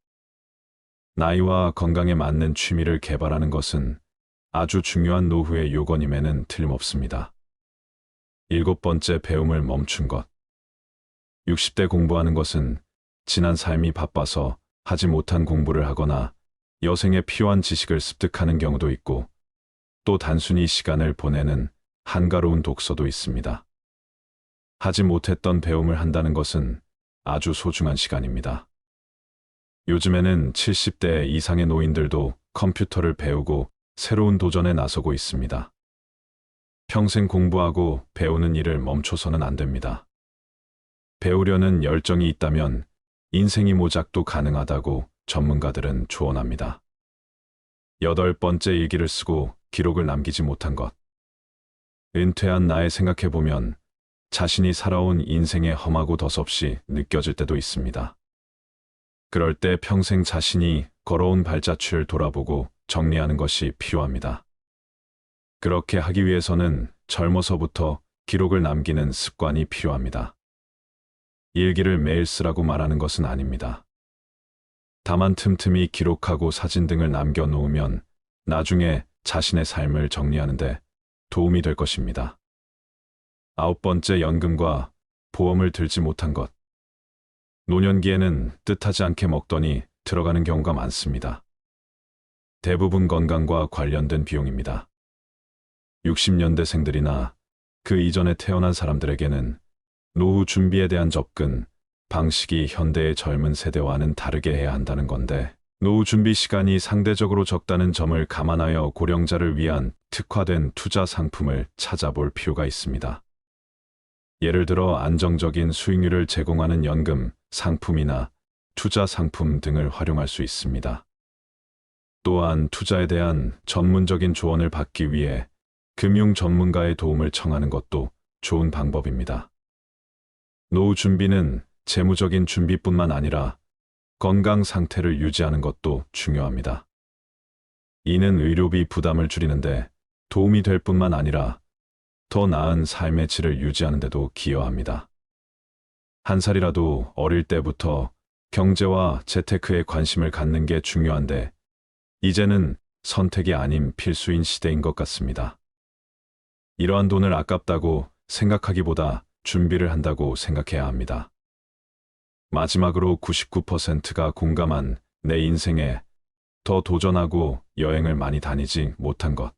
나이와 건강에 맞는 취미를 개발하는 것은 아주 중요한 노후의 요건임에는 틀림없습니다. 일곱 번째, 배움을 멈춘 것. 60대 공부하는 것은 지난 삶이 바빠서 하지 못한 공부를 하거나 여생에 필요한 지식을 습득하는 경우도 있고, 또 단순히 시간을 보내는 한가로운 독서도 있습니다. 하지 못했던 배움을 한다는 것은 아주 소중한 시간입니다. 요즘에는 70대 이상의 노인들도 컴퓨터를 배우고 새로운 도전에 나서고 있습니다. 평생 공부하고 배우는 일을 멈춰서는 안 됩니다. 배우려는 열정이 있다면 인생이 모작도 가능하다고 전문가들은 조언합니다. 여덟 번째, 일기를 쓰고 기록을 남기지 못한 것. 은퇴한 나에 생각해보면 자신이 살아온 인생의 험하고 덧없이 느껴질 때도 있습니다. 그럴 때 평생 자신이 걸어온 발자취를 돌아보고 정리하는 것이 필요합니다. 그렇게 하기 위해서는 젊어서부터 기록을 남기는 습관이 필요합니다. 일기를 매일 쓰라고 말하는 것은 아닙니다. 다만 틈틈이 기록하고 사진 등을 남겨놓으면 나중에 자신의 삶을 정리하는 데 도움이 될 것입니다. 아홉 번째, 연금과 보험을 들지 못한 것. 노년기에는 뜻하지 않게 먹더니 들어가는 경우가 많습니다. 대부분 건강과 관련된 비용입니다. 60년대생들이나 그 이전에 태어난 사람들에게는 노후 준비에 대한 접근 방식이 현대의 젊은 세대와는 다르게 해야 한다는 건데, 노후 준비 시간이 상대적으로 적다는 점을 감안하여 고령자를 위한 특화된 투자 상품을 찾아볼 필요가 있습니다. 예를 들어 안정적인 수익률을 제공하는 연금, 상품이나 투자 상품 등을 활용할 수 있습니다. 또한 투자에 대한 전문적인 조언을 받기 위해 금융 전문가의 도움을 청하는 것도 좋은 방법입니다. 노후 준비는 재무적인 준비뿐만 아니라 건강 상태를 유지하는 것도 중요합니다. 이는 의료비 부담을 줄이는데 도움이 될 뿐만 아니라 더 나은 삶의 질을 유지하는 데도 기여합니다. 한 살이라도 어릴 때부터 경제와 재테크에 관심을 갖는 게 중요한데, 이제는 선택이 아닌 필수인 시대인 것 같습니다. 이러한 돈을 아깝다고 생각하기보다 준비를 한다고 생각해야 합니다. 마지막으로 99%가 공감한 내 인생에 더 도전하고 여행을 많이 다니지 못한 것.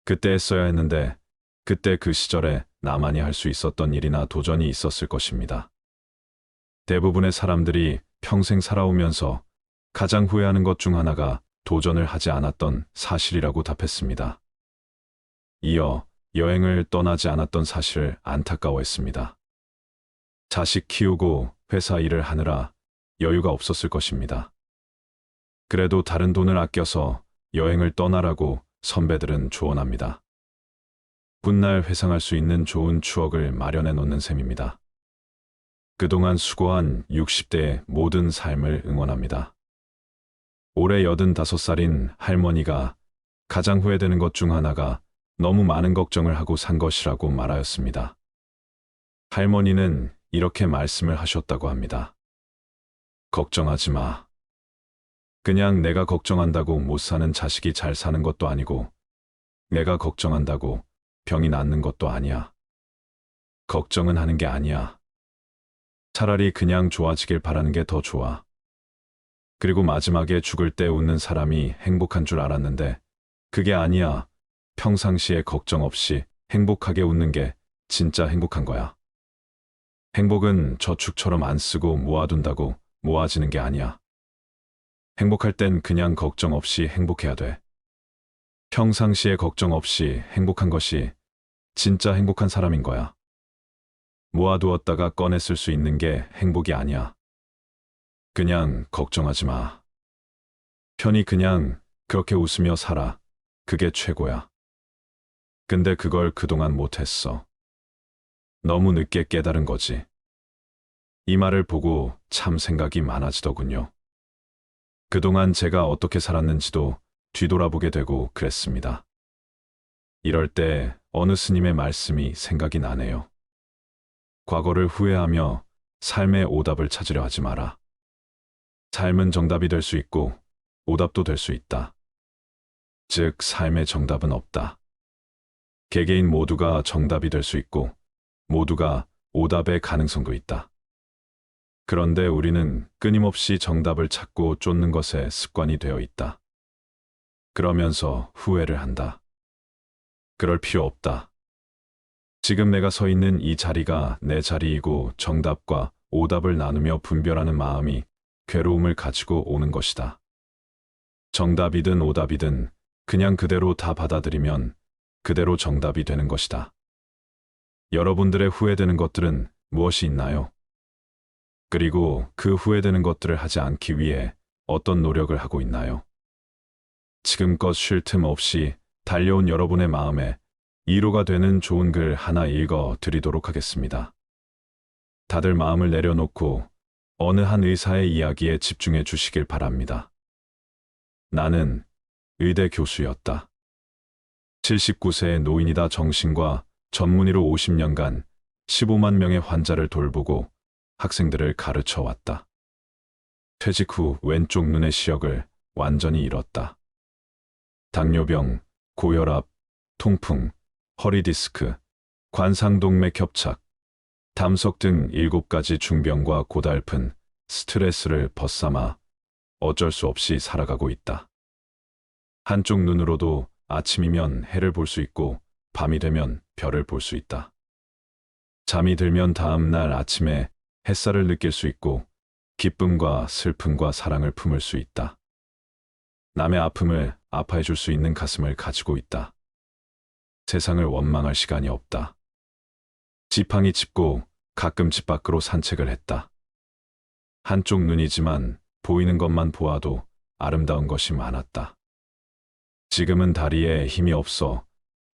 그때 했어야 했는데, 그때 그 시절에 나만이 할 수 있었던 일이나 도전이 있었을 것입니다. 대부분의 사람들이 평생 살아오면서 가장 후회하는 것 중 하나가 도전을 하지 않았던 사실이라고 답했습니다. 이어 여행을 떠나지 않았던 사실을 안타까워했습니다. 자식 키우고 회사 일을 하느라 여유가 없었을 것입니다. 그래도 다른 돈을 아껴서 여행을 떠나라고 선배들은 조언합니다. 훗날 회상할 수 있는 좋은 추억을 마련해 놓는 셈입니다. 그동안 수고한 60대의 모든 삶을 응원합니다. 올해 85살인 할머니가 가장 후회되는 것 중 하나가 너무 많은 걱정을 하고 산 것이라고 말하였습니다. 할머니는 이렇게 말씀을 하셨다고 합니다. 걱정하지 마. 그냥 내가 걱정한다고 못 사는 자식이 잘 사는 것도 아니고, 내가 걱정한다고 병이 낫는 것도 아니야. 걱정은 하는 게 아니야. 차라리 그냥 좋아지길 바라는 게 더 좋아. 그리고 마지막에 죽을 때 웃는 사람이 행복한 줄 알았는데 그게 아니야. 평상시에 걱정 없이 행복하게 웃는 게 진짜 행복한 거야. 행복은 저축처럼 안 쓰고 모아둔다고 모아지는 게 아니야. 행복할 땐 그냥 걱정 없이 행복해야 돼. 평상시에 걱정 없이 행복한 것이 진짜 행복한 사람인 거야. 모아두었다가 꺼내 쓸 수 있는 게 행복이 아니야. 그냥 걱정하지 마. 편히 그냥 그렇게 웃으며 살아. 그게 최고야. 근데 그걸 그동안 못했어. 너무 늦게 깨달은 거지. 이 말을 보고 참 생각이 많아지더군요. 그동안 제가 어떻게 살았는지도 뒤돌아보게 되고 그랬습니다. 이럴 때 어느 스님의 말씀이 생각이 나네요. 과거를 후회하며 삶의 오답을 찾으려 하지 마라. 삶은 정답이 될 수 있고 오답도 될 수 있다. 즉, 삶의 정답은 없다. 개개인 모두가 정답이 될 수 있고 모두가 오답의 가능성도 있다. 그런데 우리는 끊임없이 정답을 찾고 쫓는 것에 습관이 되어 있다. 그러면서 후회를 한다. 그럴 필요 없다. 지금 내가 서 있는 이 자리가 내 자리이고 정답과 오답을 나누며 분별하는 마음이 괴로움을 가지고 오는 것이다. 정답이든 오답이든 그냥 그대로 다 받아들이면 그대로 정답이 되는 것이다. 여러분들의 후회되는 것들은 무엇이 있나요? 그리고 그 후회되는 것들을 하지 않기 위해 어떤 노력을 하고 있나요? 지금껏 쉴 틈 없이 달려온 여러분의 마음에 위로가 되는 좋은 글 하나 읽어 드리도록 하겠습니다. 다들 마음을 내려놓고 어느 한 의사의 이야기에 집중해 주시길 바랍니다. 나는 의대 교수였다. 79세의 노인이다. 정신과 전문의로 50년간 15만 명의 환자를 돌보고 학생들을 가르쳐 왔다. 퇴직 후 왼쪽 눈의 시력을 완전히 잃었다. 당뇨병, 고혈압, 통풍, 허리 디스크, 관상동맥 협착, 담석 등 7가지 중병과 고달픈 스트레스를 벗삼아 어쩔 수 없이 살아가고 있다. 한쪽 눈으로도 아침이면 해를 볼 수 있고 밤이 되면 별을 볼 수 있다. 잠이 들면 다음 날 아침에 햇살을 느낄 수 있고 기쁨과 슬픔과 사랑을 품을 수 있다. 남의 아픔을 아파해 줄 수 있는 가슴을 가지고 있다. 세상을 원망할 시간이 없다. 지팡이 짚고 가끔 집 밖으로 산책을 했다. 한쪽 눈이지만 보이는 것만 보아도 아름다운 것이 많았다. 지금은 다리에 힘이 없어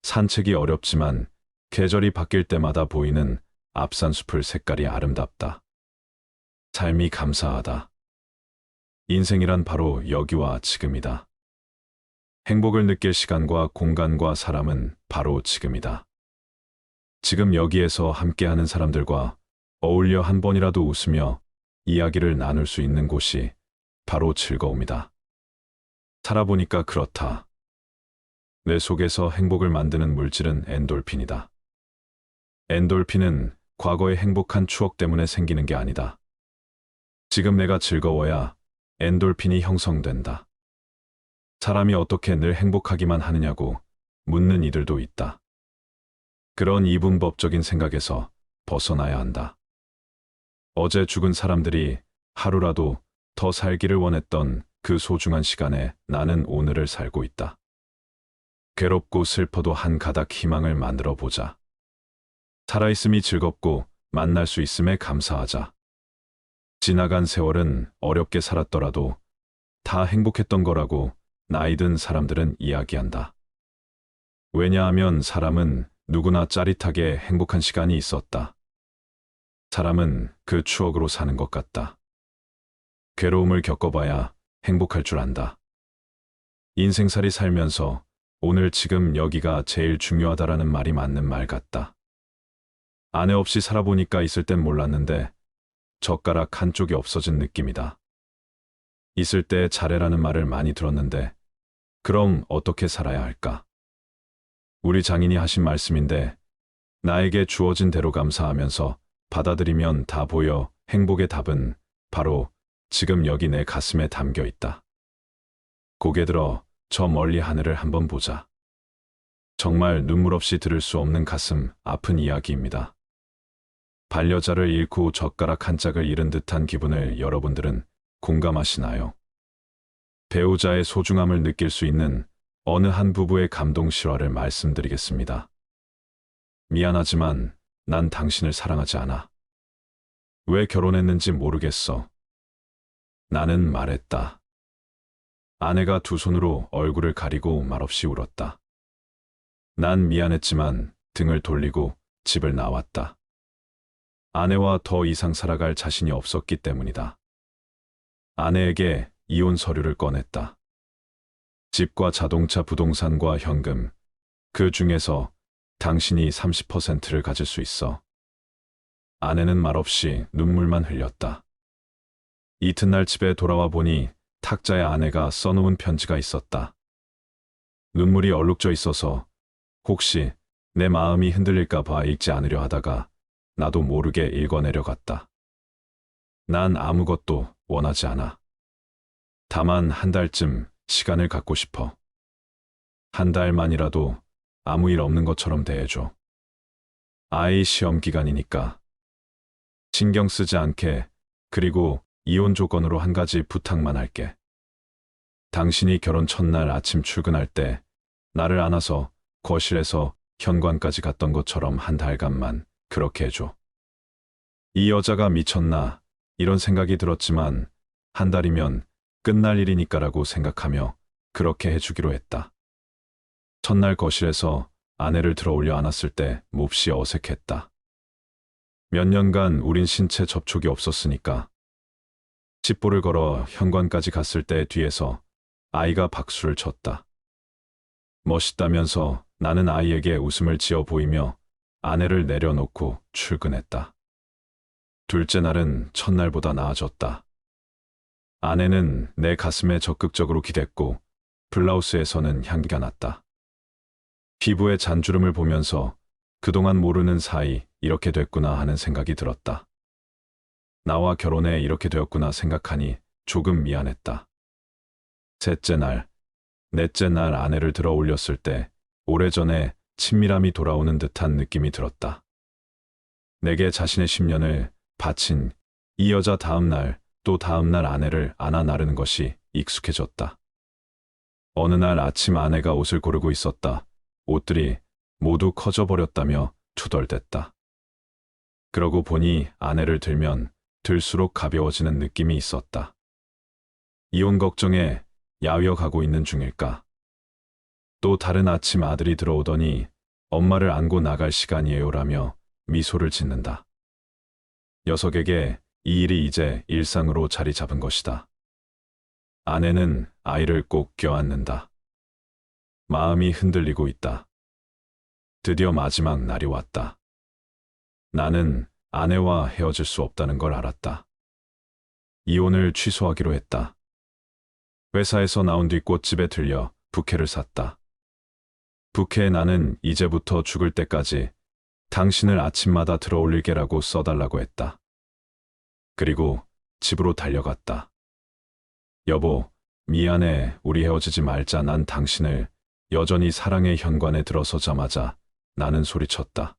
산책이 어렵지만 계절이 바뀔 때마다 보이는 앞산숲을 색깔이 아름답다. 삶이 감사하다. 인생이란 바로 여기와 지금이다. 행복을 느낄 시간과 공간과 사람은 바로 지금이다. 지금 여기에서 함께하는 사람들과 어울려 한 번이라도 웃으며 이야기를 나눌 수 있는 곳이 바로 즐거움이다. 살아보니까 그렇다. 뇌 속에서 행복을 만드는 물질은 엔돌핀이다. 엔돌핀은 과거의 행복한 추억 때문에 생기는 게 아니다. 지금 내가 즐거워야 엔돌핀이 형성된다. 사람이 어떻게 늘 행복하기만 하느냐고 묻는 이들도 있다. 그런 이분법적인 생각에서 벗어나야 한다. 어제 죽은 사람들이 하루라도 더 살기를 원했던 그 소중한 시간에 나는 오늘을 살고 있다. 괴롭고 슬퍼도 한 가닥 희망을 만들어 보자. 살아있음이 즐겁고 만날 수 있음에 감사하자. 지나간 세월은 어렵게 살았더라도 다 행복했던 거라고 나이 든 사람들은 이야기한다. 왜냐하면 사람은 누구나 짜릿하게 행복한 시간이 있었다. 사람은 그 추억으로 사는 것 같다. 괴로움을 겪어봐야 행복할 줄 안다. 인생살이 살면서 오늘 지금 여기가 제일 중요하다라는 말이 맞는 말 같다. 아내 없이 살아보니까 있을 땐 몰랐는데 젓가락 한쪽이 없어진 느낌이다. 있을 때 잘해라는 말을 많이 들었는데 그럼 어떻게 살아야 할까? 우리 장인이 하신 말씀인데 나에게 주어진 대로 감사하면서 받아들이면 다 보여. 행복의 답은 바로 지금 여기 내 가슴에 담겨 있다. 고개 들어 저 멀리 하늘을 한번 보자. 정말 눈물 없이 들을 수 없는 가슴 아픈 이야기입니다. 반려자를 잃고 젓가락 한 짝을 잃은 듯한 기분을 여러분들은 공감하시나요? 배우자의 소중함을 느낄 수 있는 어느 한 부부의 감동 실화를 말씀드리겠습니다. 미안하지만 난 당신을 사랑하지 않아. 왜 결혼했는지 모르겠어. 나는 말했다. 아내가 두 손으로 얼굴을 가리고 말없이 울었다. 난 미안했지만 등을 돌리고 집을 나왔다. 아내와 더 이상 살아갈 자신이 없었기 때문이다. 아내에게 이혼 서류를 꺼냈다. 집과 자동차, 부동산과 현금, 그 중에서 당신이 30%를 가질 수 있어. 아내는 말없이 눈물만 흘렸다. 이튿날 집에 돌아와 보니 탁자에 아내가 써놓은 편지가 있었다. 눈물이 얼룩져 있어서 혹시 내 마음이 흔들릴까 봐 읽지 않으려 하다가 나도 모르게 읽어내려갔다. 난 아무것도 원하지 않아. 다만 한 달쯤 시간을 갖고 싶어. 한 달만이라도 아무 일 없는 것처럼 대해줘. 아이 시험 기간이니까. 신경 쓰지 않게. 그리고 이혼 조건으로 한 가지 부탁만 할게. 당신이 결혼 첫날 아침 출근할 때 나를 안아서 거실에서 현관까지 갔던 것처럼 한 달간만 그렇게 해줘. 이 여자가 미쳤나 이런 생각이 들었지만 한 달이면 끝날 일이니까라고 생각하며 그렇게 해주기로 했다. 첫날 거실에서 아내를 들어올려 안았을 때 몹시 어색했다. 몇 년간 우린 신체 접촉이 없었으니까. 집보를 걸어 현관까지 갔을 때 뒤에서 아이가 박수를 쳤다. 멋있다면서 나는 아이에게 웃음을 지어 보이며 아내를 내려놓고 출근했다. 둘째 날은 첫날보다 나아졌다. 아내는 내 가슴에 적극적으로 기댔고 블라우스에서는 향기가 났다. 피부의 잔주름을 보면서 그동안 모르는 사이 이렇게 됐구나 하는 생각이 들었다. 나와 결혼해 이렇게 되었구나 생각하니 조금 미안했다. 셋째 날, 넷째 날 아내를 들어 올렸을 때 오래전에 친밀함이 돌아오는 듯한 느낌이 들었다. 내게 자신의 10년을 바친 이 여자 다음 날 또 다음 날 아내를 안아 나르는 것이 익숙해졌다. 어느 날 아침 아내가 옷을 고르고 있었다. 옷들이 모두 커져버렸다며 투덜댔다. 그러고 보니 아내를 들면 들수록 가벼워지는 느낌이 있었다. 이혼 걱정에 야위어 가고 있는 중일까? 또 다른 아침 아들이 들어오더니 엄마를 안고 나갈 시간이에요라며 미소를 짓는다. 녀석에게 이 일이 이제 일상으로 자리 잡은 것이다. 아내는 아이를 꼭 껴안는다. 마음이 흔들리고 있다. 드디어 마지막 날이 왔다. 나는 아내와 헤어질 수 없다는 걸 알았다. 이혼을 취소하기로 했다. 회사에서 나온 뒤 꽃집에 들려 부케를 샀다. 부케에 나는 이제부터 죽을 때까지 당신을 아침마다 들어올릴게라고 써달라고 했다. 그리고 집으로 달려갔다. 여보, 미안해. 우리 헤어지지 말자. 난 당신을 여전히 사랑해. 현관에 들어서자마자 나는 소리쳤다.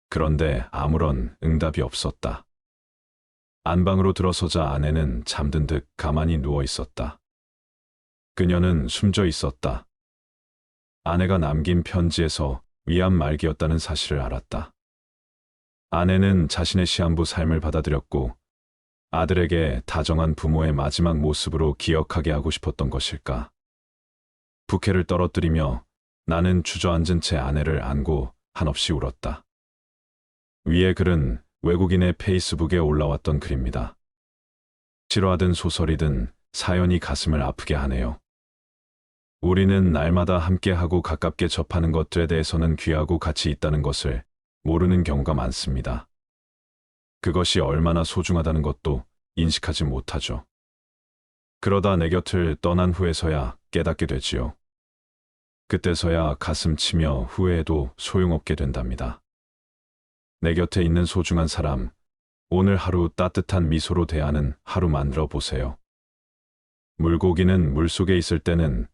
그런데 아무런 응답이 없었다. 안방으로 들어서자 아내는 잠든 듯 가만히 누워 있었다. 그녀는 숨져 있었다. 아내가 남긴 편지에서 위안 말기였다는 사실을 알았다. 아내는 자신의 시한부 삶을 받아들였고 아들에게 다정한 부모의 마지막 모습으로 기억하게 하고 싶었던 것일까. 부케를 떨어뜨리며 나는 주저앉은 채 아내를 안고 한없이 울었다. 위의 글은 외국인의 페이스북에 올라왔던 글입니다. 싫어하든 소설이든 사연이 가슴을 아프게 하네요. 우리는 날마다 함께하고 가깝게 접하는 것들에 대해서는 귀하고 가치 있다는 것을 모르는 경우가 많습니다. 그것이 얼마나 소중하다는 것도 인식하지 못하죠. 그러다 내 곁을 떠난 후에서야 깨닫게 되지요. 그때서야 가슴 치며 후회해도 소용없게 된답니다. 내 곁에 있는 소중한 사람, 오늘 하루 따뜻한 미소로 대하는 하루 만들어 보세요. 물고기는 물속에 있을 때는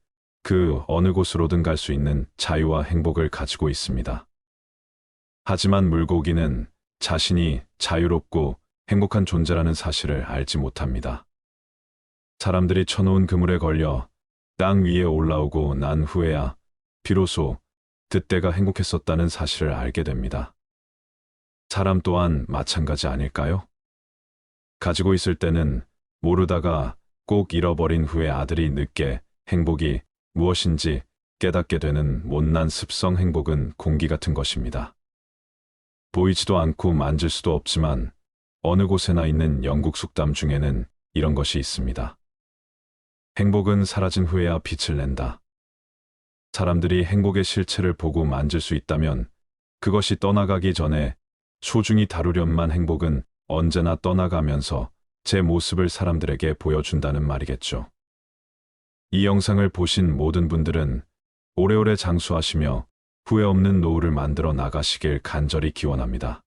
그 어느 곳으로든 갈 수 있는 자유와 행복을 가지고 있습니다. 하지만 물고기는 자신이 자유롭고 행복한 존재라는 사실을 알지 못합니다. 사람들이 쳐놓은 그물에 걸려 땅 위에 올라오고 난 후에야 비로소 그때가 행복했었다는 사실을 알게 됩니다. 사람 또한 마찬가지 아닐까요? 가지고 있을 때는 모르다가 꼭 잃어버린 후에 아들이 늦게 행복이 무엇인지 깨닫게 되는 못난 습성. 행복은 공기 같은 것입니다. 보이지도 않고 만질 수도 없지만 어느 곳에나 있는 영국 속담 중에는 이런 것이 있습니다. 행복은 사라진 후에야 빛을 낸다. 사람들이 행복의 실체를 보고 만질 수 있다면 그것이 떠나가기 전에 소중히 다루련만 행복은 언제나 떠나가면서 제 모습을 사람들에게 보여준다는 말이겠죠. 이 영상을 보신 모든 분들은 오래오래 장수하시며 후회 없는 노후를 만들어 나가시길 간절히 기원합니다.